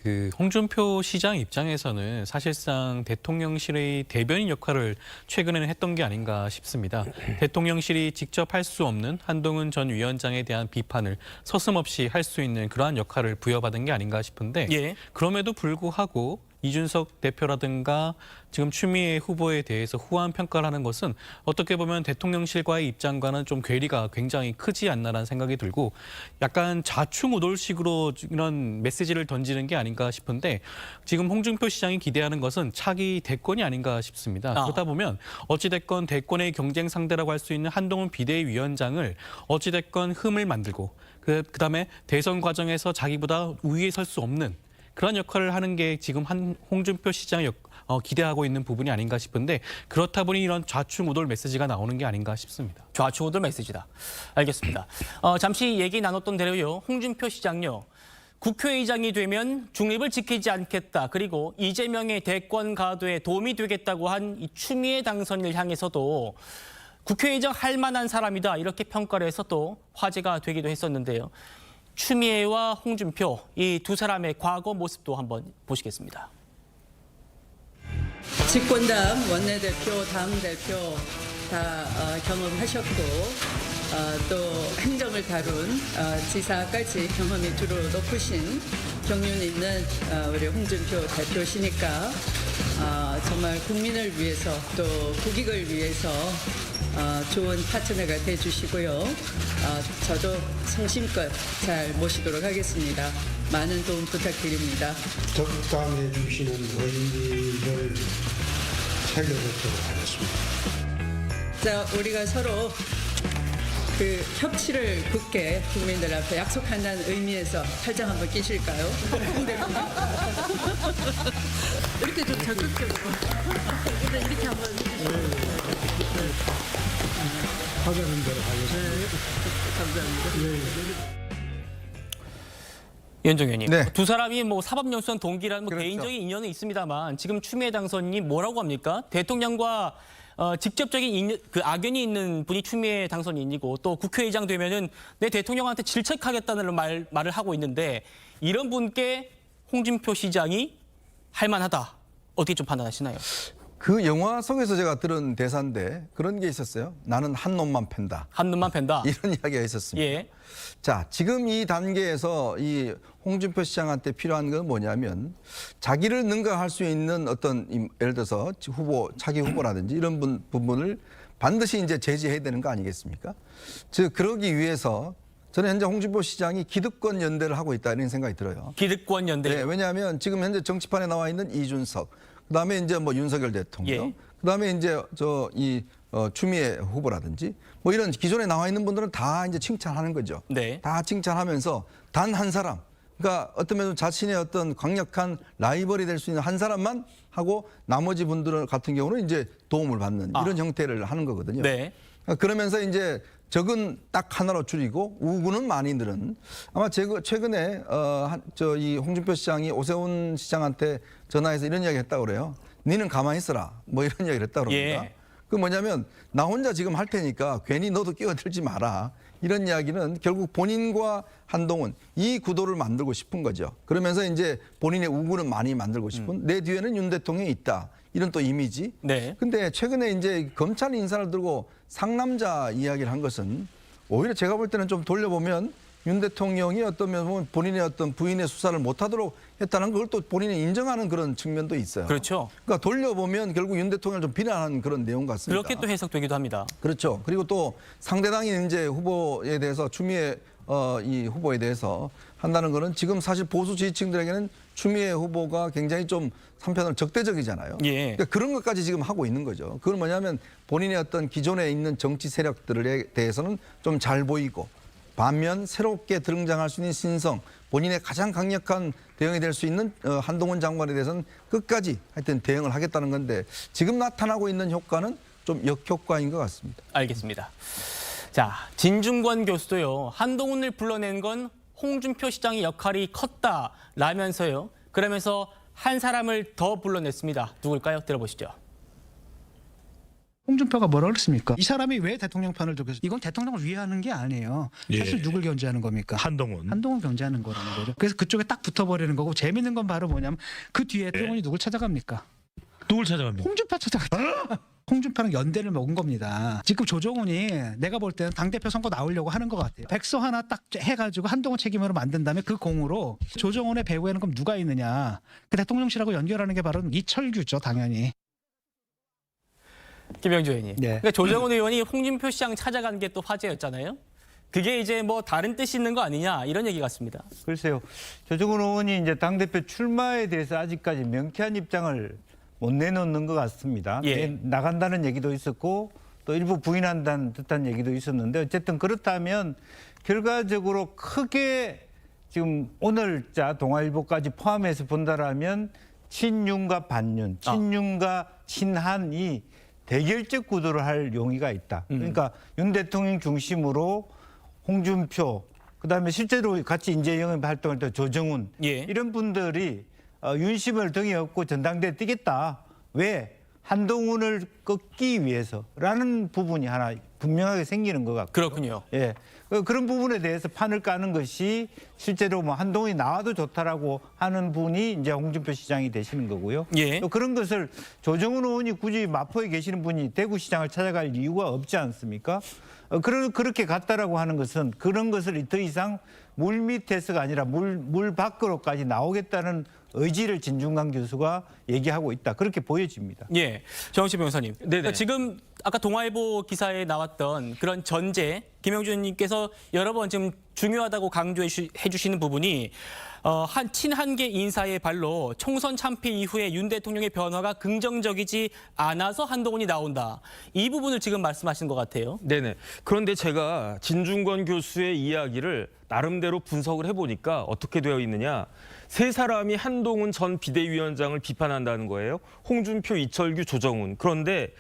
그 홍준표 시장 입장에서는 사실상 대통령실의 대변인 역할을 최근에는 했던 게 아닌가 싶습니다. 대통령실이 직접 할 수 없는 한동훈 전 위원장에 대한 비판을 서슴없이 할 수 있는 그러한 역할을 부여받은 게 아닌가 싶은데 그럼에도 불구하고 이준석 대표라든가 지금 추미애 후보에 대해서 후한 평가를 하는 것은 어떻게 보면 대통령실과의 입장과는 좀 괴리가 굉장히 크지 않나라는 생각이 들고 약간 좌충우돌식으로 이런 메시지를 던지는 게 아닌가 싶은데 지금 홍준표 시장이 기대하는 것은 차기 대권이 아닌가 싶습니다. 그러다 보면 어찌됐건 대권의 경쟁 상대라고 할 수 있는 한동훈 비대위원장을 어찌됐건 흠을 만들고 그다음에 대선 과정에서 자기보다 우위에 설 수 없는 그런 역할을 하는 게 지금 홍준표 시장이 기대하고 있는 부분이 아닌가 싶은데 그렇다 보니 이런 좌충우돌 메시지가 나오는 게 아닌가 싶습니다. 좌충우돌 메시지다. 알겠습니다. 잠시 얘기 나눴던 대로요. 홍준표 시장요. 국회의장이 되면 중립을 지키지 않겠다. 그리고 이재명의 대권 가도에 도움이 되겠다고 한 이 추미애 당선인을 향해서도 국회의장 할 만한 사람이다. 이렇게 평가를 해서 또 화제가 되기도 했었는데요. 추미애와 홍준표 이 두 사람의 과거 모습도 한번 보시겠습니다. 집권당 원내대표, 당대표 다 경험하셨고 또 행정을 다룬 지사까지 경험이 주로 높으신 경륜 있는 우리 홍준표 대표시니까 정말 국민을 위해서 또 국익을 위해서 좋은 파트너가 돼주시고요. 저도 성심껏 잘 모시도록 하겠습니다. 많은 도움 부탁드립니다. 덕담해 주시는 의미를 살려보도록 하겠습니다. 자, 우리가 서로 그 협치를 굳게 국민들 앞에 약속한다는 의미에서 팔짱 한번 끼실까요? 이렇게 좀 적극적으로 이렇게 한번 하자는 대로 하겠습니다. 감사합니다. 연정 의원님, 네. 두 사람이 뭐 사법연수원 동기라는 뭐 그렇죠. 개인적인 인연은 있습니다만 지금 추미애 당선인이 뭐라고 합니까? 대통령과 직접적인 그 악연이 있는 분이 추미애 당선인이고 또 국회의장 되면은 내 대통령한테 질책하겠다는 말을 하고 있는데 이런 분께 홍준표 시장이 할 만하다. 어떻게 좀 판단하시나요? 그 영화 속에서 제가 들은 대사인데 그런 게 있었어요. 나는 한 놈만 팬다. 한 놈만 팬다. 이런 이야기가 있었습니다. 예. 자, 지금 이 단계에서 이 홍준표 시장한테 필요한 건 뭐냐면 자기를 능가할 수 있는 어떤 예를 들어서 차기 후보라든지 이런 부분을 반드시 이제 제지해야 되는 거 아니겠습니까? 즉 그러기 위해서 저는 현재 홍준표 시장이 기득권 연대를 하고 있다 이런 생각이 들어요. 기득권 연대. 네, 왜냐하면 지금 현재 정치판에 나와 있는 이준석, 그다음에 이제 뭐 윤석열 대통령, 예. 그다음에 이제 추미애 후보라든지 뭐 이런 기존에 나와 있는 분들은 다 이제 칭찬하는 거죠. 네. 다 칭찬하면서 단 한 사람, 그러니까 어떤 면에서 자신의 어떤 강력한 라이벌이 될 수 있는 한 사람만 하고 나머지 분들 같은 경우는 이제 도움을 받는 이런 형태를 하는 거거든요. 네. 그러면서 이제 적은 딱 하나로 줄이고 우군은 많이 늘은 아마 최근에 이 홍준표 시장이 오세훈 시장한테 전화해서 이런 이야기 했다고 그래요. 니는 가만히 있어라. 뭐 이런 이야기를 했다고 그럽니다. 예. 그 뭐냐면 나 혼자 지금 할 테니까 괜히 너도 끼어들지 마라. 이런 이야기는 결국 본인과 한동훈 이 구도를 만들고 싶은 거죠. 그러면서 이제 본인의 우군은 많이 만들고 싶은 내 뒤에는 윤 대통령이 있다. 이런 또 이미지. 네. 근데 최근에 이제 검찰 인사를 들고 상남자 이야기를 한 것은 오히려 제가 볼 때는 좀 돌려보면 윤 대통령이 어떤 면 보면 본인의 어떤 부인의 수사를 못하도록 했다는 걸 또 본인이 인정하는 그런 측면도 있어요. 그렇죠. 그러니까 돌려보면 결국 윤 대통령을 좀 비난하는 그런 내용 같습니다. 그렇게 또 해석되기도 합니다. 그렇죠. 그리고 또 상대당인 이제 후보에 대해서 추미애 이 후보에 대해서 한다는 거는 지금 사실 보수 지지층들에게는 추미애 후보가 굉장히 좀 한편으로 적대적이잖아요. 예. 그러니까 그런 것까지 지금 하고 있는 거죠. 그건 뭐냐면 본인의 어떤 기존에 있는 정치 세력들에 대해서는 좀 잘 보이고 반면 새롭게 등장할 수 있는 신성, 본인의 가장 강력한 대응이 될 수 있는 한동훈 장관에 대해서는 끝까지 하여튼 대응을 하겠다는 건데 지금 나타나고 있는 효과는 좀 역효과인 것 같습니다. 알겠습니다. 자, 진중권 교수도요. 한동훈을 불러낸 건 홍준표 시장의 역할이 컸다라면서요. 그러면서 한 사람을 더 불러냈습니다. 누굴까요? 들어보시죠. 홍준표가 뭐라 그랬습니까? 이 사람이 왜 대통령 편을 들고 있어요? 이건 대통령을 위하는 게 아니에요. 사실 누굴 견제하는 겁니까? 한동훈 견제하는 거라는 거죠. 그래서 그쪽에 딱 붙어버리는 거고 재밌는 건 바로 뭐냐면 그 뒤에 대통령이 누굴 찾아갑니까? 누굴 찾아갑니까? 홍준표 찾아갔죠. 홍준표랑 연대를 먹은 겁니다. 지금 조정훈이 내가 볼 때는 당대표 선거 나오려고 하는 것 같아요. 백서 하나 딱 해가지고 한동훈 책임으로 만든 다음에 그 공으로 조정훈의 배후에는 그럼 누가 있느냐. 그 대통령실하고 연결하는 게 바로 이철규죠. 당연히. 김영주 의원님. 네. 그러니까 조정훈 의원이 홍준표 시장 찾아간 게 또 화제였잖아요. 그게 이제 뭐 다른 뜻이 있는 거 아니냐 이런 얘기 같습니다. 글쎄요. 조정훈 의원이 이제 당대표 출마에 대해서 아직까지 명쾌한 입장을 못 내놓는 것 같습니다. 예. 나간다는 얘기도 있었고 또 일부 부인한다는 듯한 얘기도 있었는데 어쨌든 그렇다면 결과적으로 크게 지금 오늘자 동아일보까지 포함해서 본다라면 친윤과 반윤, 친윤과 친한이 대결적 구도를 할 용의가 있다. 그러니까 윤 대통령 중심으로 홍준표, 그다음에 실제로 같이 인재 영입 활동할 때 조정훈 이런 분들이 윤심을 등에 업고 전당대에 뛰겠다. 왜? 한동훈을 꺾기 위해서라는 부분이 하나 분명하게 생기는 것 같고. 그렇군요. 예. 그런 부분에 대해서 판을 까는 것이 실제로 뭐 한동훈이 나와도 좋다라고 하는 분이 이제 홍준표 시장이 되시는 거고요. 예. 또 그런 것을 조정훈 의원이 굳이 마포에 계시는 분이 대구시장을 찾아갈 이유가 없지 않습니까? 그렇게 갔다라고 하는 것은 그런 것을 더 이상 물 밑에서가 아니라 물 밖으로까지 나오겠다는 의지를 진중권 교수가 얘기하고 있다. 그렇게 보여집니다. 예, 정은식 변호사님. 그러니까 지금 아까 동아일보 기사에 나왔던 그런 전제, 김영주 의원님께서 여러 번 지금 중요하다고 강조해 주시는 부분이 친한계 인사의 발로 총선 참패 이후에 윤 대통령의 변화가 긍정적이지 않아서 한동훈이 나온다. 이 부분을 지금 말씀하신 것 같아요. 네네. 그런데 제가 진중권 교수의 이야기를 나름대로 분석을 해보니까 어떻게 되어 있느냐. 세 사람이 한동훈 전 비대위원장을 비판한다는 거예요. 홍준표, 이철규, 조정훈. 그런데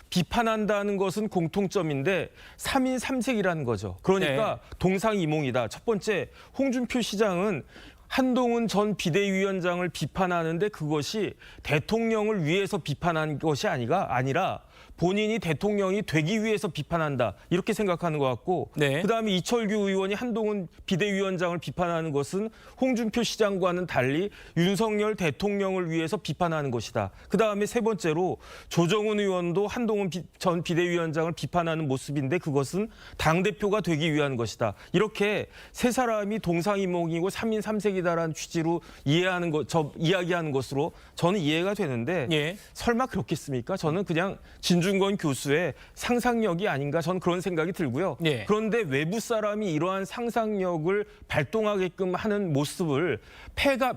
비판한다는 것은 공통점인데 3인 3색이라는 거죠. 그러니까 동상이몽이다. 첫 번째, 홍준표 시장은 한동훈 전 비대위원장을 비판하는데 그것이 대통령을 위해서 비판한 것이 아니라 본인이 대통령이 되기 위해서 비판한다. 이렇게 생각하는 것 같고 그다음에 이철규 의원이 한동훈 비대위원장을 비판하는 것은 홍준표 시장과는 달리 윤석열 대통령을 위해서 비판하는 것이다. 그다음에 세 번째로 조정훈 의원도 한동훈 전 비대위원장을 비판하는 모습인데 그것은 당대표가 되기 위한 것이다. 이렇게 세 사람이 동상이몽이고 3인 3색이다라는 취지로 이야기하는 것으로 저는 이해가 되는데 설마 그렇겠습니까? 저는 그냥 진중권 교수의 상상력이 아닌가 저는 그런 생각이 들고요. 그런데 외부 사람이 이러한 상상력을 발동하게끔 하는 모습을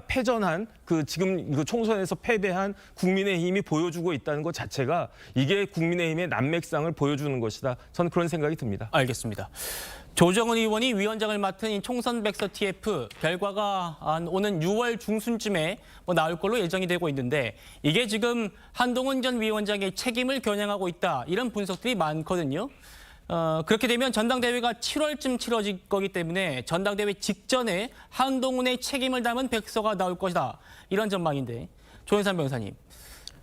패전한 지금 총선에서 패배한 국민의힘이 보여주고 있다는 것 자체가 이게 국민의힘의 난맥상을 보여주는 것이다. 저는 그런 생각이 듭니다. 알겠습니다. 조정훈 의원이 위원장을 맡은 이 총선 백서 TF 결과가 오는 6월 중순쯤에 나올 걸로 예정이 되고 있는데 이게 지금 한동훈 전 위원장의 책임을 겨냥하고 있다 이런 분석들이 많거든요. 그렇게 되면 전당대회가 7월쯤 치러질 거기 때문에 전당대회 직전에 한동훈의 책임을 담은 백서가 나올 것이다 이런 전망인데 조현삼 변호사님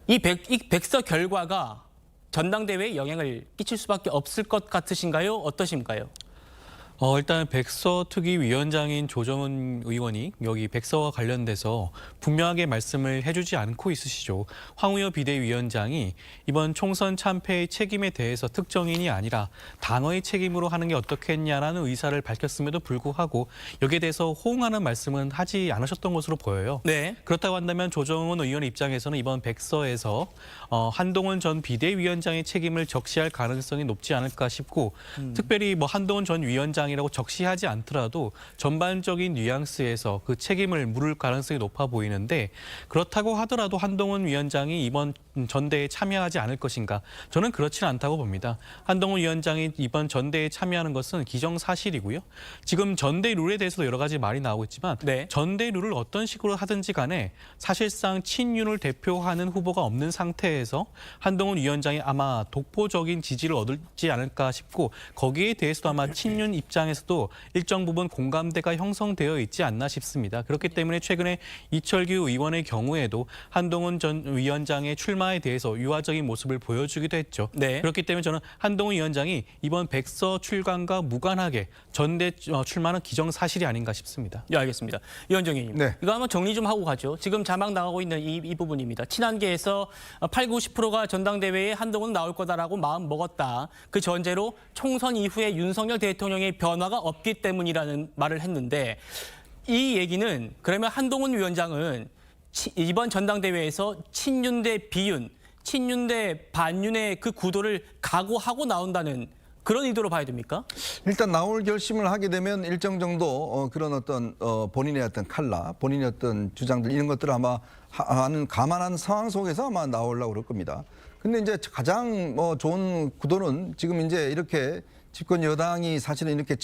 이 백서 결과가 전당대회에 영향을 끼칠 수밖에 없을 것 같으신가요? 어떠신가요? 일단 백서특위위원장인 조정은 의원이 여기 백서와 관련돼서 분명하게 말씀을 해주지 않고 있으시죠. 황우여 비대위원장이 이번 총선 참패의 책임에 대해서 특정인이 아니라 당의 책임으로 하는 게 어떻겠냐라는 의사를 밝혔음에도 불구하고 여기에 대해서 호응하는 말씀은 하지 않으셨던 것으로 보여요. 네. 그렇다고 한다면 조정은 의원 입장에서는 이번 백서에서 한동훈 전 비대위원장의 책임을 적시할 가능성이 높지 않을까 싶고 특별히 뭐 한동훈 전 위원장 이라고 적시하지 않더라도 전반적인 뉘앙스에서 그 책임을 물을 가능성이 높아 보이는데 그렇다고 하더라도 한동훈 위원장이 이번 전대에 참여하지 않을 것인가? 저는 그렇지는 않다고 봅니다. 한동훈 위원장이 이번 전대에 참여하는 것은 기정사실이고요. 지금 전대 룰에 대해서도 여러 가지 말이 나오고 있지만 전대 룰을 어떤 식으로 하든지 간에 사실상 친윤을 대표하는 후보가 없는 상태에서 한동훈 위원장이 아마 독보적인 지지를 얻지 않을까 싶고 거기에 대해서도 아마 친윤 입장에서도 일정 부분 공감대가 형성되어 있지 않나 싶습니다. 그렇기 때문에 최근에 이철규 의원의 경우에도 한동훈 전 위원장의 출마에 대해서 유화적인 모습을 보여주기도 했죠. 그렇기 때문에 저는 한동훈 위원장이 이번 백서 출간과 무관하게 전대 출마는 기정사실이 아닌가 싶습니다. 예, 알겠습니다. 이현정 의원님, 이거 한번 정리 좀 하고 가죠. 지금 자막 나가고 있는 이 부분입니다. 친한계에서 80~90%가 전당대회에 한동훈 나올 거다라고 마음 먹었다. 그 전제로 총선 이후에 윤석열 대통령의 변화가 없기 때문이라는 말을 했는데 이 얘기는 그러면 한동훈 위원장은 이번 전당대회에서 친윤 대 비윤, 친윤 대 반윤의 그 구도를 각오하고 나온다는 그런 의도로 봐야 됩니까? 일단 나올 결심을 하게 되면 일정 정도 그런 어떤 본인의 어떤 칼라, 본인의 어떤 주장들 이런 것들을 아마 하는 감안한 상황 속에서 아마 나오려고 그럴 겁니다. 근데 이제 가장 좋은 구도는 지금 이제 이렇게 집권 여당이 사실은 이렇게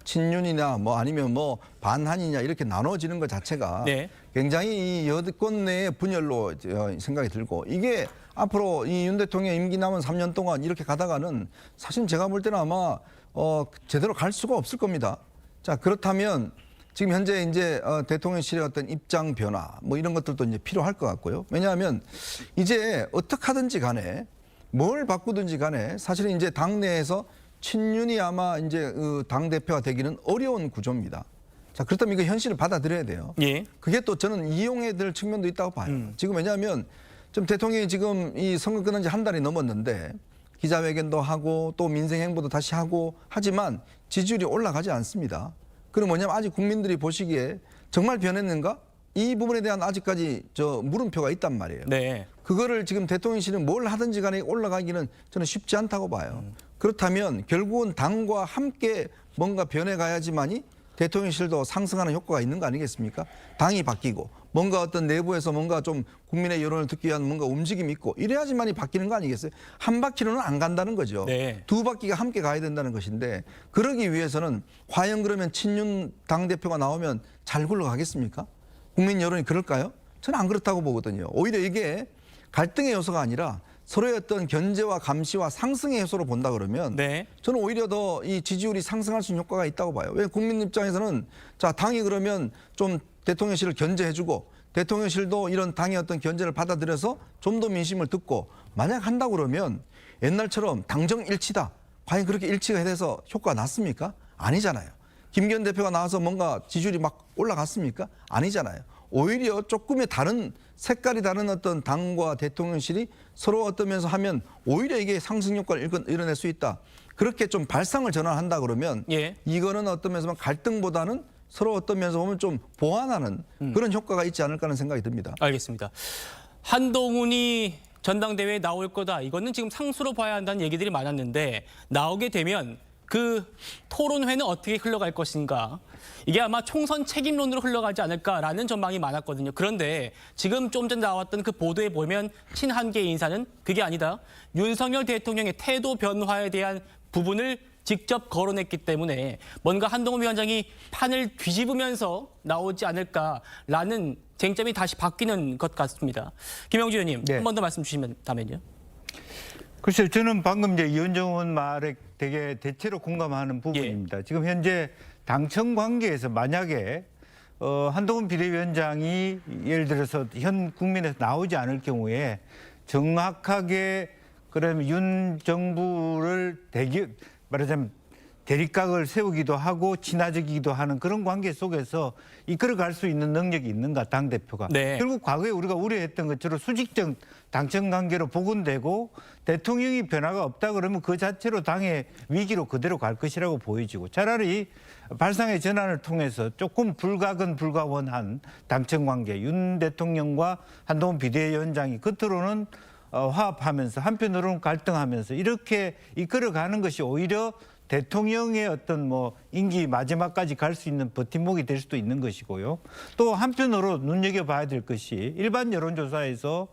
친윤이나 아니면 반한이냐 이렇게 나눠지는 것 자체가 굉장히 이 여권 내의 분열로 생각이 들고 이게 앞으로 이 윤 대통령 임기 남은 3년 동안 이렇게 가다가는 사실 제가 볼 때는 아마 제대로 갈 수가 없을 겁니다. 자, 그렇다면 지금 현재 이제 대통령실의 어떤 입장 변화 이런 것들도 이제 필요할 것 같고요. 왜냐하면 이제 어떻게 하든지 간에 뭘 바꾸든지 간에 사실은 이제 당내에서 친윤이 아마 이제 당 대표가 되기는 어려운 구조입니다. 자, 그렇다면 이거 현실을 받아들여야 돼요. 그게 또 저는 이용해야 될 측면도 있다고 봐요. 지금 왜냐하면 좀 대통령이 지금 이 선거 끝난 지 한 달이 넘었는데 기자회견도 하고 또 민생 행보도 다시 하고 하지만 지지율이 올라가지 않습니다. 그럼 뭐냐면 아직 국민들이 보시기에 정말 변했는가? 이 부분에 대한 아직까지 물음표가 있단 말이에요. 그거를 지금 대통령실은 뭘 하든지 간에 올라가기는 저는 쉽지 않다고 봐요. 그렇다면 결국은 당과 함께 뭔가 변해가야지만이 대통령실도 상승하는 효과가 있는 거 아니겠습니까? 당이 바뀌고 뭔가 어떤 내부에서 뭔가 좀 국민의 여론을 듣기 위한 뭔가 움직임이 있고 이래야지만이 바뀌는 거 아니겠어요? 한 바퀴로는 안 간다는 거죠. 두 바퀴가 함께 가야 된다는 것인데 그러기 위해서는 과연 그러면 친윤 당대표가 나오면 잘 굴러가겠습니까? 국민 여론이 그럴까요? 저는 안 그렇다고 보거든요. 오히려 이게 갈등의 요소가 아니라 서로의 어떤 견제와 감시와 상승의 요소로 본다 그러면 저는 오히려 더 이 지지율이 상승할 수 있는 효과가 있다고 봐요. 왜 국민 입장에서는 자, 당이 그러면 좀 대통령실을 견제해주고 대통령실도 이런 당의 어떤 견제를 받아들여서 좀 더 민심을 듣고 만약 한다고 그러면 옛날처럼 당정 일치다. 과연 그렇게 일치가 돼서 효과가 났습니까? 아니잖아요. 김기현 대표가 나와서 뭔가 지지율이 막 올라갔습니까? 아니잖아요. 오히려 조금의 다른 색깔이 다른 어떤 당과 대통령실이 서로 어떤 면에서 하면 오히려 이게 상승 효과를 이뤄낼 수 있다. 그렇게 좀 발상을 전환한다 그러면 이거는 어떤 면에서 갈등보다는 서로 어떤 면에서 보면 좀 보완하는 그런 효과가 있지 않을까 하는 생각이 듭니다. 알겠습니다. 한동훈이 전당대회에 나올 거다. 이거는 지금 상수로 봐야 한다는 얘기들이 많았는데 나오게 되면 그 토론회는 어떻게 흘러갈 것인가. 이게 아마 총선 책임론으로 흘러가지 않을까라는 전망이 많았거든요. 그런데 지금 좀 전에 나왔던 그 보도에 보면 친한계 인사는 그게 아니다. 윤석열 대통령의 태도 변화에 대한 부분을 직접 거론했기 때문에 뭔가 한동훈 위원장이 판을 뒤집으면서 나오지 않을까라는 쟁점이 다시 바뀌는 것 같습니다. 김영주 의원님, 한 번 더 말씀 주시면요. 글쎄요, 저는 방금 이제 이현정 의원 말에 되게 대체로 공감하는 부분입니다. 지금 현재 당청 관계에서 만약에 한동훈 비대위원장이 예를 들어서 현 국민에서 나오지 않을 경우에 정확하게 그러면 윤 정부를 말하자면 대립각을 세우기도 하고 친화적이기도 하는 그런 관계 속에서 이끌어갈 수 있는 능력이 있는가 당대표가. 네. 결국 과거에 우리가 우려했던 것처럼 수직적 당청 관계로 복원되고 대통령이 변화가 없다 그러면 그 자체로 당의 위기로 그대로 갈 것이라고 보여지고 차라리 발상의 전환을 통해서 조금 불가근 불가원한 당청 관계 윤 대통령과 한동훈 비대위원장이 겉으로는 화합하면서 한편으로는 갈등하면서 이렇게 이끌어가는 것이 오히려 대통령의 어떤 뭐 임기 마지막까지 갈 수 있는 버팀목이 될 수도 있는 것이고요. 또 한편으로 눈여겨봐야 될 것이 일반 여론조사에서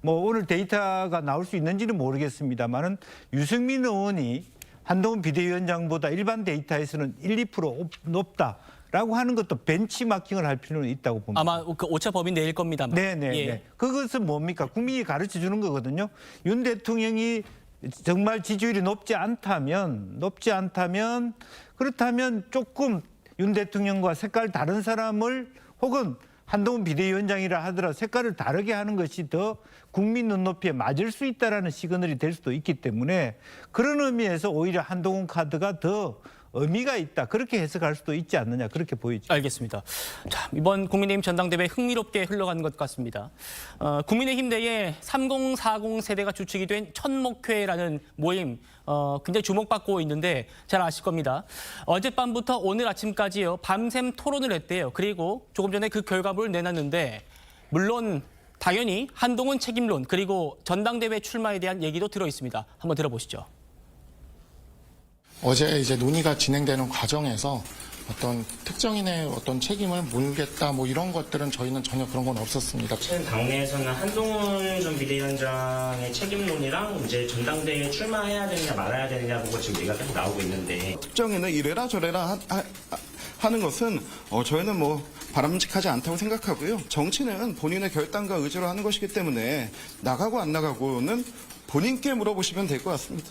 뭐 오늘 데이터가 나올 수 있는지는 모르겠습니다만은 유승민 의원이 한동훈 비대위원장보다 일반 데이터에서는 1, 2% 높다라고 하는 것도 벤치마킹을 할 필요는 있다고 봅니다. 아마 그 오차 범위 내일 겁니다만. 네네. 예. 그것은 뭡니까? 국민이 가르쳐 주는 거거든요. 윤 대통령이 정말 지지율이 높지 않다면 그렇다면 조금 윤 대통령과 색깔 다른 사람을 혹은 한동훈 비대위원장이라 하더라도 색깔을 다르게 하는 것이 더 국민 눈높이에 맞을 수 있다라는 시그널이 될 수도 있기 때문에 그런 의미에서 오히려 한동훈 카드가 더 의미가 있다. 그렇게 해석할 수도 있지 않느냐. 그렇게 보이죠. 알겠습니다. 자, 이번 국민의힘 전당대회 흥미롭게 흘러가는 것 같습니다. 국민의힘 내에 3040 세대가 주축이 된 천목회라는 모임 굉장히 주목받고 있는데 잘 아실 겁니다. 어젯밤부터 오늘 아침까지요. 밤샘 토론을 했대요. 그리고 조금 전에 그 결과물을 내놨는데 물론 당연히 한동훈 책임론 그리고 전당대회 출마에 대한 얘기도 들어 있습니다. 한번 들어보시죠. 어제 이제 논의가 진행되는 과정에서 어떤 특정인의 어떤 책임을 물겠다 뭐 이런 것들은 저희는 전혀 그런 건 없었습니다. 당내에서는 한동훈 전 비대위원장의 책임론이랑 이제 전당대회에 출마해야 되느냐 말아야 되느냐 보고 지금 얘기가 계속 나오고 있는데 특정인을 이래라 저래라 하는 것은 저희는 뭐 바람직하지 않다고 생각하고요. 정치는 본인의 결단과 의지로 하는 것이기 때문에 나가고 안 나가고는 본인께 물어보시면 될 것 같습니다.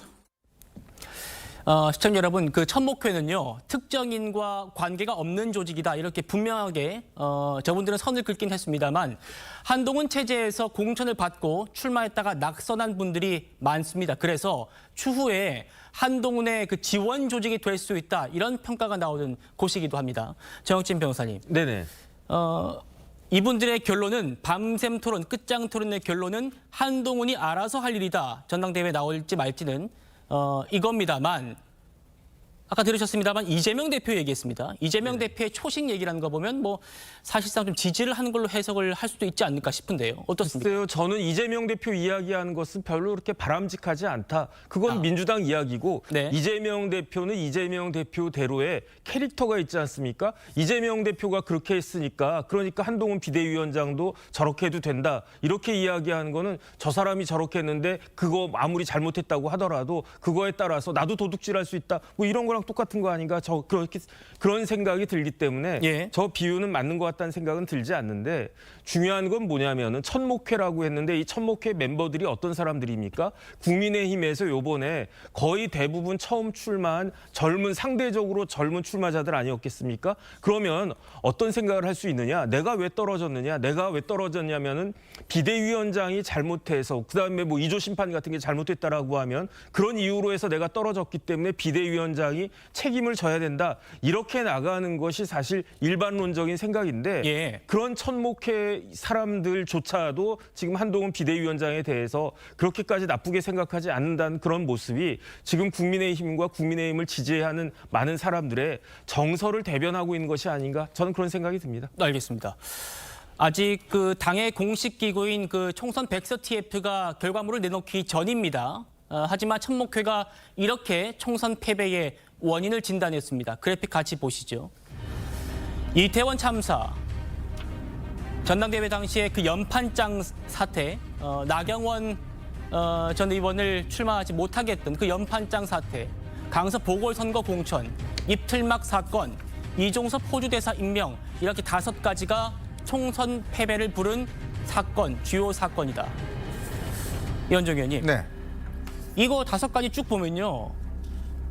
시청자 여러분, 그 천목회는요 특정인과 관계가 없는 조직이다 이렇게 분명하게 저분들은 선을 긋긴 했습니다만 한동훈 체제에서 공천을 받고 출마했다가 낙선한 분들이 많습니다. 그래서 추후에 한동훈의 그 지원 조직이 될 수 있다 이런 평가가 나오는 곳이기도 합니다. 정혁진 변호사님. 네네. 이분들의 결론은 밤샘 토론, 끝장 토론의 결론은 한동훈이 알아서 할 일이다. 전당대회에 나올지 말지는. 이겁니다만 아까 들으셨습니다만 이재명 대표 얘기했습니다. 이재명 대표의 초식 얘기라는 거 보면 뭐 사실상 좀 지지를 하는 걸로 해석을 할 수도 있지 않을까 싶은데요. 어떻습니까? 글쎄요, 저는 이재명 대표 이야기하는 것은 별로 그렇게 바람직하지 않다. 그건 민주당 이야기고 네. 이재명 대표는 이재명 대표대로의 캐릭터가 있지 않습니까? 이재명 대표가 그렇게 했으니까 그러니까 한동훈 비대위원장도 저렇게 해도 된다. 이렇게 이야기하는 거는 저 사람이 저렇게 했는데 그거 아무리 잘못했다고 하더라도 그거에 따라서 나도 도둑질할 수 있다. 뭐 이런 거랑 똑같은 거 아닌가? 그런 생각이 들기 때문에 예. 저 비유는 맞는 것 같다는 생각은 들지 않는데 중요한 건 뭐냐면은 천목회라고 했는데 이 천목회 멤버들이 어떤 사람들입니까? 국민의힘에서 요번에 거의 대부분 처음 출마한 상대적으로 젊은 출마자들 아니었겠습니까? 그러면 어떤 생각을 할 수 있느냐? 내가 왜 떨어졌느냐? 내가 왜 떨어졌냐면은 비대위원장이 잘못해서 그다음에 뭐 2조 심판 같은 게 잘못됐다라고 하면 그런 이유로 해서 내가 떨어졌기 때문에 비대위원장이 책임을 져야 된다. 이렇게 나가는 것이 사실 일반론적인 생각인데 예. 그런 천목회 사람들조차도 지금 한동훈 비대위원장에 대해서 그렇게까지 나쁘게 생각하지 않는다는 그런 모습이 지금 국민의힘과 국민의힘을 지지하는 많은 사람들의 정서를 대변하고 있는 것이 아닌가 저는 그런 생각이 듭니다. 알겠습니다. 아직 그 당의 공식 기구인 그 총선 백서-TF가 결과물을 내놓기 전입니다. 하지만 천목회가 이렇게 총선 패배의 원인을 진단했습니다. 그래픽 같이 보시죠. 이태원 참사, 전당대회 당시에 그 연판장 사태, 나경원 전 의원을 출마하지 못하게 했던 그 연판장 사태, 강서 보궐선거 공천, 입틀막 사건, 이종섭 호주대사 임명 이렇게 5가지가 총선 패배를 부른 사건, 주요 사건이다. 이현정 의원님. 네. 이거 5가지 쭉 보면요.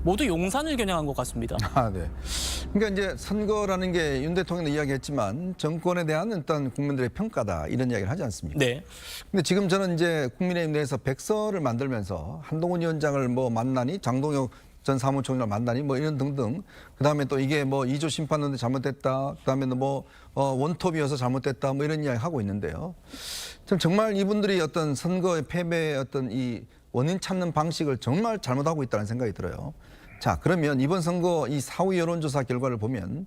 모두 용산을 겨냥한 것 같습니다. 네. 그러니까 이제 선거라는 게 윤 대통령도 이야기했지만 정권에 대한 일단 국민들의 평가다 이런 이야기를 하지 않습니까? 네. 근데 지금 저는 이제 국민의힘 내에서 백서를 만들면서 한동훈 위원장을 뭐 만나니 장동혁 전 사무총장을 만나니 뭐 이런 등등 그다음에 또 이게 뭐 2조 심판론도 잘못됐다 그다음에 뭐 원톱이어서 잘못됐다 뭐 이런 이야기 하고 있는데요. 정말 이분들이 어떤 선거의 패배의 어떤 이 원인 찾는 방식을 정말 잘못하고 있다는 생각이 들어요. 자, 그러면 이번 선거 이 사후 여론조사 결과를 보면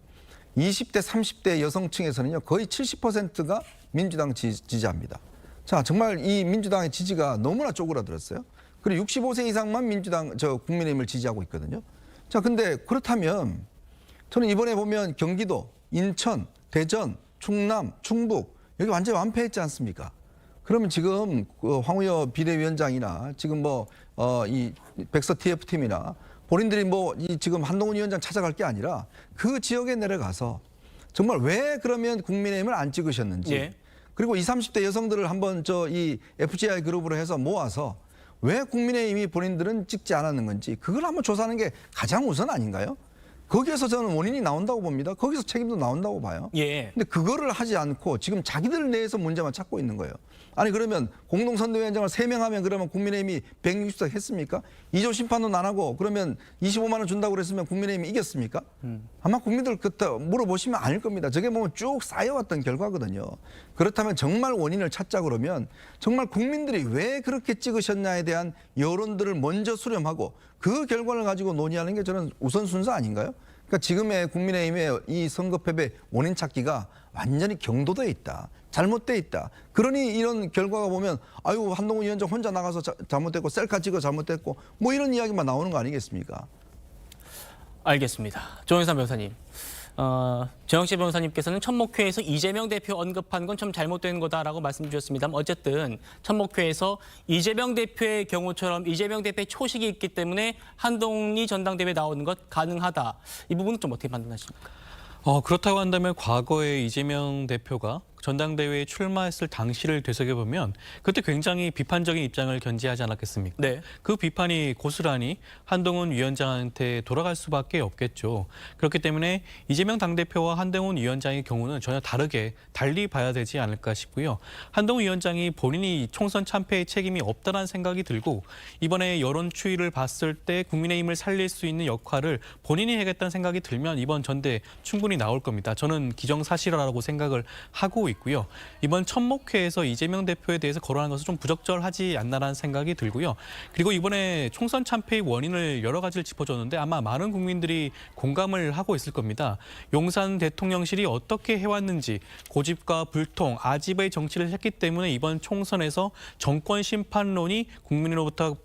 20대, 30대 여성층에서는요 거의 70%가 민주당 지지합니다. 자, 정말 이 민주당의 지지가 너무나 쪼그라들었어요. 그리고 65세 이상만 국민의힘을 지지하고 있거든요. 자, 근데 그렇다면 저는 이번에 보면 경기도, 인천, 대전, 충남, 충북 여기 완전히 완패했지 않습니까? 그러면 지금 황우여 비대위원장이나 지금 이 백서 TF팀이나 본인들이 지금 한동훈 위원장 찾아갈 게 아니라 그 지역에 내려가서 정말 왜 그러면 국민의힘을 안 찍으셨는지 예. 그리고 20, 30대 여성들을 한번 이 FGI 그룹으로 해서 모아서 왜 국민의힘이 본인들은 찍지 않았는 건지 그걸 한번 조사하는 게 가장 우선 아닌가요? 거기에서 저는 원인이 나온다고 봅니다. 거기서 책임도 나온다고 봐요. 예. 근데 그거를 하지 않고 지금 자기들 내에서 문제만 찾고 있는 거예요. 아니 그러면 공동선대위원장을 3명 하면 그러면 국민의힘이 160석 했습니까? 2조 심판론 안 하고 그러면 25만 원 준다고 그랬으면 국민의힘이 이겼습니까? 아마 국민들 그때 물어보시면 아닐 겁니다. 저게 보면 쭉 쌓여왔던 결과거든요. 그렇다면 정말 원인을 찾자 그러면 정말 국민들이 왜 그렇게 찍으셨냐에 대한 여론들을 먼저 수렴하고 그 결과를 가지고 논의하는 게 저는 우선 순서 아닌가요? 그러니까 지금의 국민의힘의 이 선거 패배 원인 찾기가 완전히 경도돼 있다. 잘못돼 있다. 그러니 이런 결과가 보면 아유 한동훈 위원장 혼자 나가서 잘못됐고 셀카 찍어 잘못됐고 뭐 이런 이야기만 나오는 거 아니겠습니까? 알겠습니다. 조영삼 변호사님. 정영실 변호사님께서는 천목회에서 이재명 대표 언급한 건 좀 잘못된 거다라고 말씀 주셨습니다만 어쨌든 천목회에서 이재명 대표의 경우처럼 이재명 대표의 초식이 있기 때문에 한동훈이 전당대회에 나오는 것 가능하다. 이 부분은 좀 어떻게 판단하십니까? 그렇다고 한다면 과거에 이재명 대표가 전당대회에 출마했을 당시를 되새겨보면 그때 굉장히 비판적인 입장을 견지하지 않았겠습니까? 네. 그 비판이 고스란히 한동훈 위원장한테 돌아갈 수밖에 없겠죠. 그렇기 때문에 이재명 당대표와 한동훈 위원장의 경우는 전혀 달리 봐야 되지 않을까 싶고요. 한동훈 위원장이 본인이 총선 참패의 책임이 없다는 생각이 들고 이번에 여론 추이를 봤을 때 국민의힘을 살릴 수 있는 역할을 본인이 해야겠다는 생각이 들면 이번 전대 충분히 나올 겁니다. 저는 기정사실화라고 생각을 하고 있고요. 이번 천목회에서 이재명 대표에 대해서 거론한 것은 좀 부적절하지 않나라는 생각이 들고요. 그리고 이번에 총선 참패의 원인을 여러 가지를 짚어줬는데 아마 많은 국민들이 공감을 하고 있을 겁니다. 용산 대통령실이 어떻게 해왔는지 고집과 불통, 아집의 정치를 했기 때문에 이번 총선에서 정권 심판론이 국민으로부터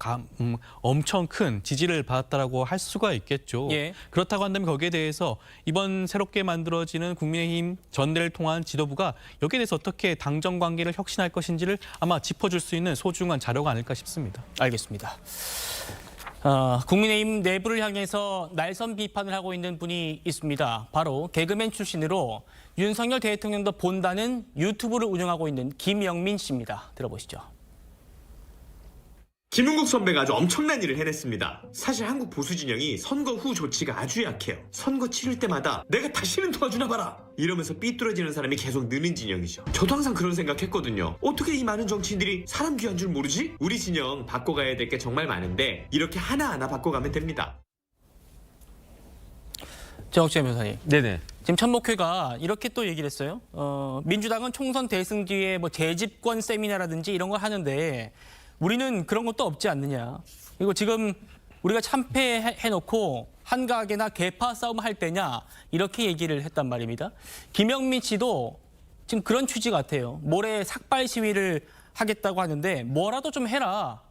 엄청 큰 지지를 받았다라고 할 수가 있겠죠. 예. 그렇다고 한다면 거기에 대해서 이번 새롭게 만들어지는 국민의힘 전대를 통한 지도부가 여기에 대해서 어떻게 당정 관계를 혁신할 것인지를 아마 짚어줄 수 있는 소중한 자료가 아닐까 싶습니다. 알겠습니다. 국민의힘 내부를 향해서 날선 비판을 하고 있는 분이 있습니다. 바로 개그맨 출신으로 윤석열 대통령도 본다는 유튜브를 운영하고 있는 김영민 씨입니다. 들어보시죠. 김은국 선배가 아주 엄청난 일을 해냈습니다. 사실 한국 보수 진영이 선거 후 조치가 아주 약해요. 선거 치를 때마다 내가 다시는 도와주나 봐라 이러면서 삐뚤어지는 사람이 계속 느는 진영이죠. 저도 항상 그런 생각했거든요. 어떻게 이 많은 정치인들이 사람 귀한 줄 모르지? 우리 진영 바꿔가야 될 게 정말 많은데 이렇게 하나하나 바꿔가면 됩니다. 정옥재 변호사님. 네네. 지금 천목회가 이렇게 또 얘기를 했어요. 민주당은 총선 대승 뒤에 뭐 재집권 세미나라든지 이런 걸 하는데 우리는 그런 것도 없지 않느냐. 그리고 지금 우리가 참패해놓고 한가하게나 개파 싸움 할 때냐 이렇게 얘기를 했단 말입니다. 김영민 씨도 지금 그런 취지 같아요. 모레 삭발 시위를 하겠다고 하는데 뭐라도 좀 해라.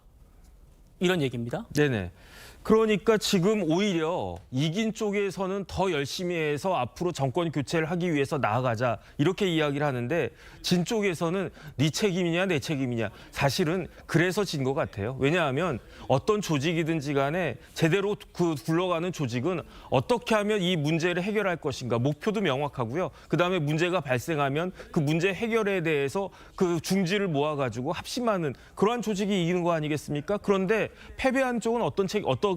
이런 얘기입니다. 네네. 그러니까 지금 오히려 이긴 쪽에서는 더 열심히 해서 앞으로 정권 교체를 하기 위해서 나아가자 이렇게 이야기를 하는데 진 쪽에서는 네 책임이냐 내 책임이냐 사실은 그래서 진 것 같아요. 왜냐하면 어떤 조직이든지 간에 제대로 굴러가는 조직은 어떻게 하면 이 문제를 해결할 것인가 목표도 명확하고요. 그다음에 문제가 발생하면 그 문제 해결에 대해서 그 중지를 모아가지고 합심하는 그러한 조직이 이기는 거 아니겠습니까? 그런데 패배한 쪽은 어떤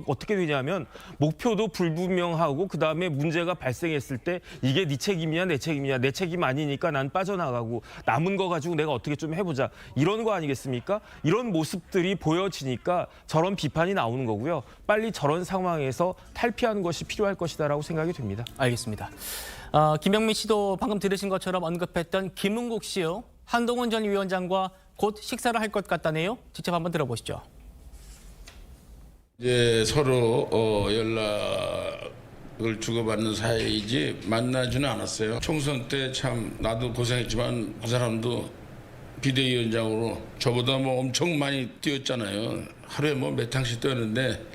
어떻게 되냐면 목표도 불분명하고 그다음에 문제가 발생했을 때 이게 네 책임이야 내 책임이야 내 책임 아니니까 난 빠져나가고 남은 거 가지고 내가 어떻게 좀 해보자 이런 거 아니겠습니까? 이런 모습들이 보여지니까 저런 비판이 나오는 거고요. 빨리 저런 상황에서 탈피하는 것이 필요할 것이다라고 생각이 됩니다. 알겠습니다. 김영민 씨도 방금 들으신 것처럼 언급했던 김은국 씨요. 한동훈 전 위원장과 곧 식사를 할 것 같다네요. 직접 한번 들어보시죠. 이제 서로 연락을 주고받는 사이이지 만나지는 않았어요. 총선 때 참 나도 고생했지만 그 사람도 비대위원장으로 저보다 뭐 엄청 많이 뛰었잖아요. 하루에 뭐 몇 탕씩 뛰었는데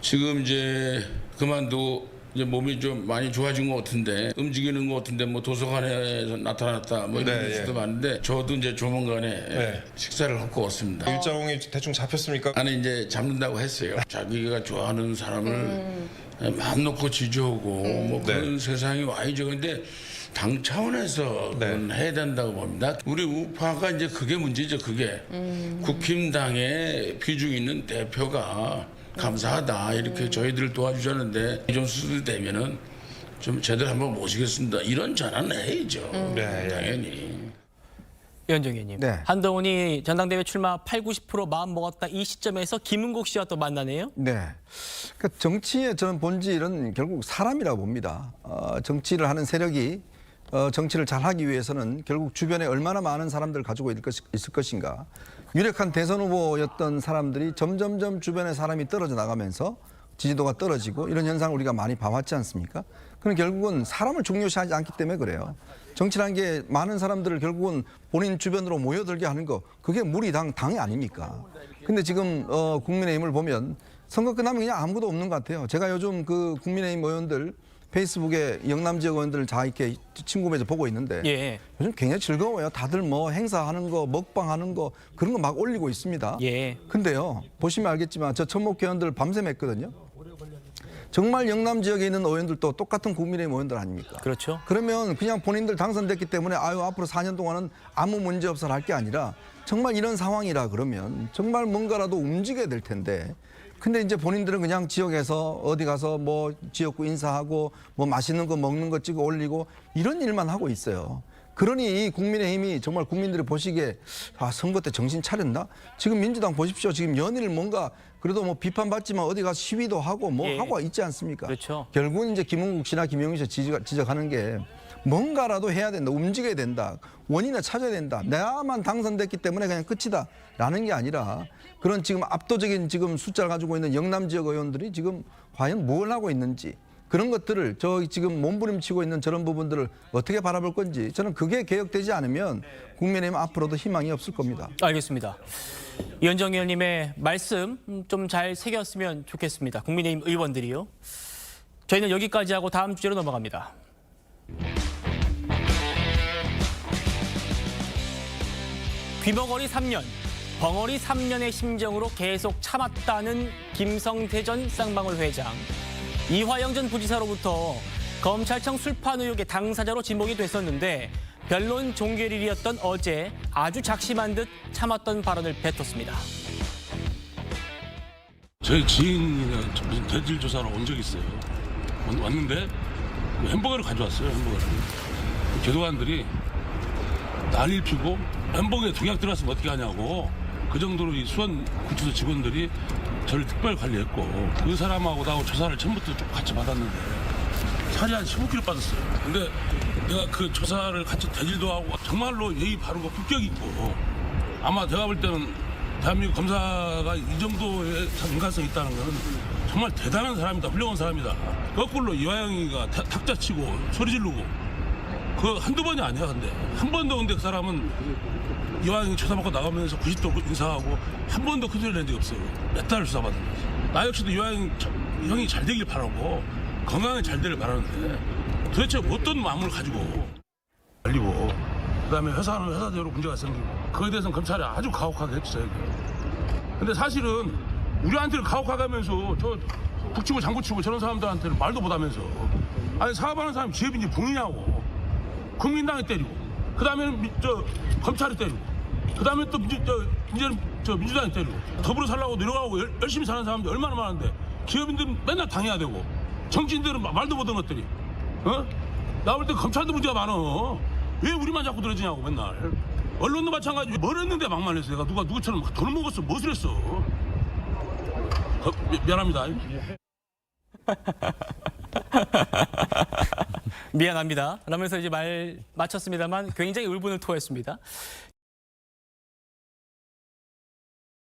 지금 이제 그만두고 이제 몸이 좀 많이 좋아진 것 같은데 움직이는 것 같은데 뭐 도서관에서 나타났다 뭐 이런 뉴스도 많은데 저도 이제 조만간에 식사를 갖고 왔습니다. 일정이 대충 잡혔습니까? 아니 이제 잡는다고 했어요. 자기가 좋아하는 사람을 마음 놓고 지지하고 뭐 그런 세상이 와야죠. 근데 당 차원에서 그건 해야 된다고 봅니다. 우리 우파가 이제 그게 문제죠. 그게 국힘당의 비중 있는 대표가 감사하다 이렇게 저희들을 도와주셨는데 좀 수술되면은 좀 제대로 한번 모시겠습니다. 이런 전화는 해야죠. 당연히. 위원정 의원님, 한동훈이 전당대회 출마 80-90% 마음 먹었다 이 시점에서 김은국 씨와 또 만나네요. 네. 그러니까 정치의 저는 본질은 결국 사람이라고 봅니다. 정치를 하는 세력이 정치를 잘하기 위해서는 결국 주변에 얼마나 많은 사람들을 가지고 있을 것인가. 유력한 대선 후보였던 사람들이 점점점 주변에 사람이 떨어져 나가면서 지지도가 떨어지고 이런 현상을 우리가 많이 봐왔지 않습니까? 그럼 결국은 사람을 중요시하지 않기 때문에 그래요. 정치라는 게 많은 사람들을 결국은 본인 주변으로 모여들게 하는 거 그게 우리 당이 아닙니까? 근데 지금 국민의힘을 보면 선거 끝나면 그냥 아무것도 없는 것 같아요. 제가 요즘 그 국민의힘 의원들 페이스북에 영남 지역 의원들을 다 이렇게 친구면서 보고 있는데 요즘 굉장히 즐거워요. 다들 뭐 행사하는 거, 먹방하는 거 그런 거 막 올리고 있습니다. 근데요 보시면 알겠지만 저 천목 회원들 밤샘 했거든요. 정말 영남 지역에 있는 의원들도 똑같은 국민의힘 의원들 아닙니까? 그렇죠. 그러면 그냥 본인들 당선됐기 때문에 아유 앞으로 4년 동안은 아무 문제 없어 할 게 아니라 정말 이런 상황이라 그러면 정말 뭔가라도 움직여야 될 텐데 근데 이제 본인들은 그냥 지역에서 어디 가서 뭐 지역구 인사하고 뭐 맛있는 거 먹는 거 찍어 올리고 이런 일만 하고 있어요. 그러니 국민의힘이 정말 국민들이 보시기에 선거 때 정신 차렸나? 지금 민주당 보십시오. 지금 연일 뭔가 그래도 뭐 비판받지만 어디 가서 시위도 하고 뭐 하고 있지 않습니까? 그렇죠. 결국은 이제 김은국 씨나 김영민 씨 지적하는 게 뭔가라도 해야 된다. 움직여야 된다. 원인을 찾아야 된다. 내가만 당선됐기 때문에 그냥 끝이다. 라는 게 아니라 그런 지금 압도적인 지금 숫자를 가지고 있는 영남 지역 의원들이 지금 과연 뭘 하고 있는지 그런 것들을 저 지금 몸부림치고 있는 저런 부분들을 어떻게 바라볼 건지 저는 그게 개혁되지 않으면 국민의힘 앞으로도 희망이 없을 겁니다. 알겠습니다. 위원정 의원님의 말씀 좀 잘 새겼으면 좋겠습니다. 국민의힘 의원들이요. 저희는 여기까지 하고 다음 주제로 넘어갑니다. 귀머거리 3년, 벙어리 3년의 심정으로 계속 참았다는 김성태 전 쌍방울 회장. 이화영 전 부지사로부터 검찰청 술판 의혹의 당사자로 지목이 됐었는데 변론 종결일이었던 어제 아주 작심한 듯 참았던 발언을 뱉었습니다. 저희 지인이나 무슨 대질 조사로 온 적이 있어요. 왔는데 햄버거를 가져왔어요. 햄버거를. 교도관들이 난리를 피고 햄버거에 독약 들어갔으면 어떻게 하냐고 그 정도로 이 수원 구치소 직원들이 저를 특별 관리했고 그 사람하고 나하고 조사를 처음부터 좀 같이 받았는데 살이 한 15kg 빠졌어요. 근데 내가 그 조사를 같이 대질도 하고 정말로 예의 바르고 품격 있고 아마 제가 볼 때는 대한민국 검사가 이 정도의 인간성이 있다는 것은 정말 대단한 사람이다. 훌륭한 사람이다. 거꾸로 이화영이가 탁자 치고 소리 지르고 그 한두 번이 아니야. 근데 한 번도 근데 그 사람은 이화영이 조사받고 나가면서 90도 인사하고 한 번도 큰 소리 낸 적이 없어요. 몇 달을 조사받은 거지. 나 역시도 이화영 형이 잘 되길 바라고 건강하게 잘 되길 바라는데 도대체 어떤 마음을 가지고 알리고 그다음에 회사는 회사대로 문제가 생기고 그거에 대해서는 검찰이 아주 가혹하게 했죠. 저에게. 근데 사실은 우리한테는 가혹하게 하면서 저 북치고 장구치고 저런 사람들한테는 말도 못하면서 아니 사업하는 사람이 기업인지 본이냐고 국민당이 때리고 그다음에는 검찰이 때리고 그다음에 또 민주당이 때리고 더불어 살라고 내려가고 열심히 사는 사람들이 얼마나 많은데 기업인들은 맨날 당해야 되고 정치인들은 말도 못하는 것들이 나 볼 때 검찰도 문제가 많어. 왜 우리만 자꾸 들어지냐고 맨날. 언론도 마찬가지. 뭘 했는데 막말 했어. 내가 누구처럼 막 돈을 먹었어. 무엇을 했어. 미안합니다. 미안합니다. 라면서 이제 말 마쳤습니다만 굉장히 울분을 토했습니다.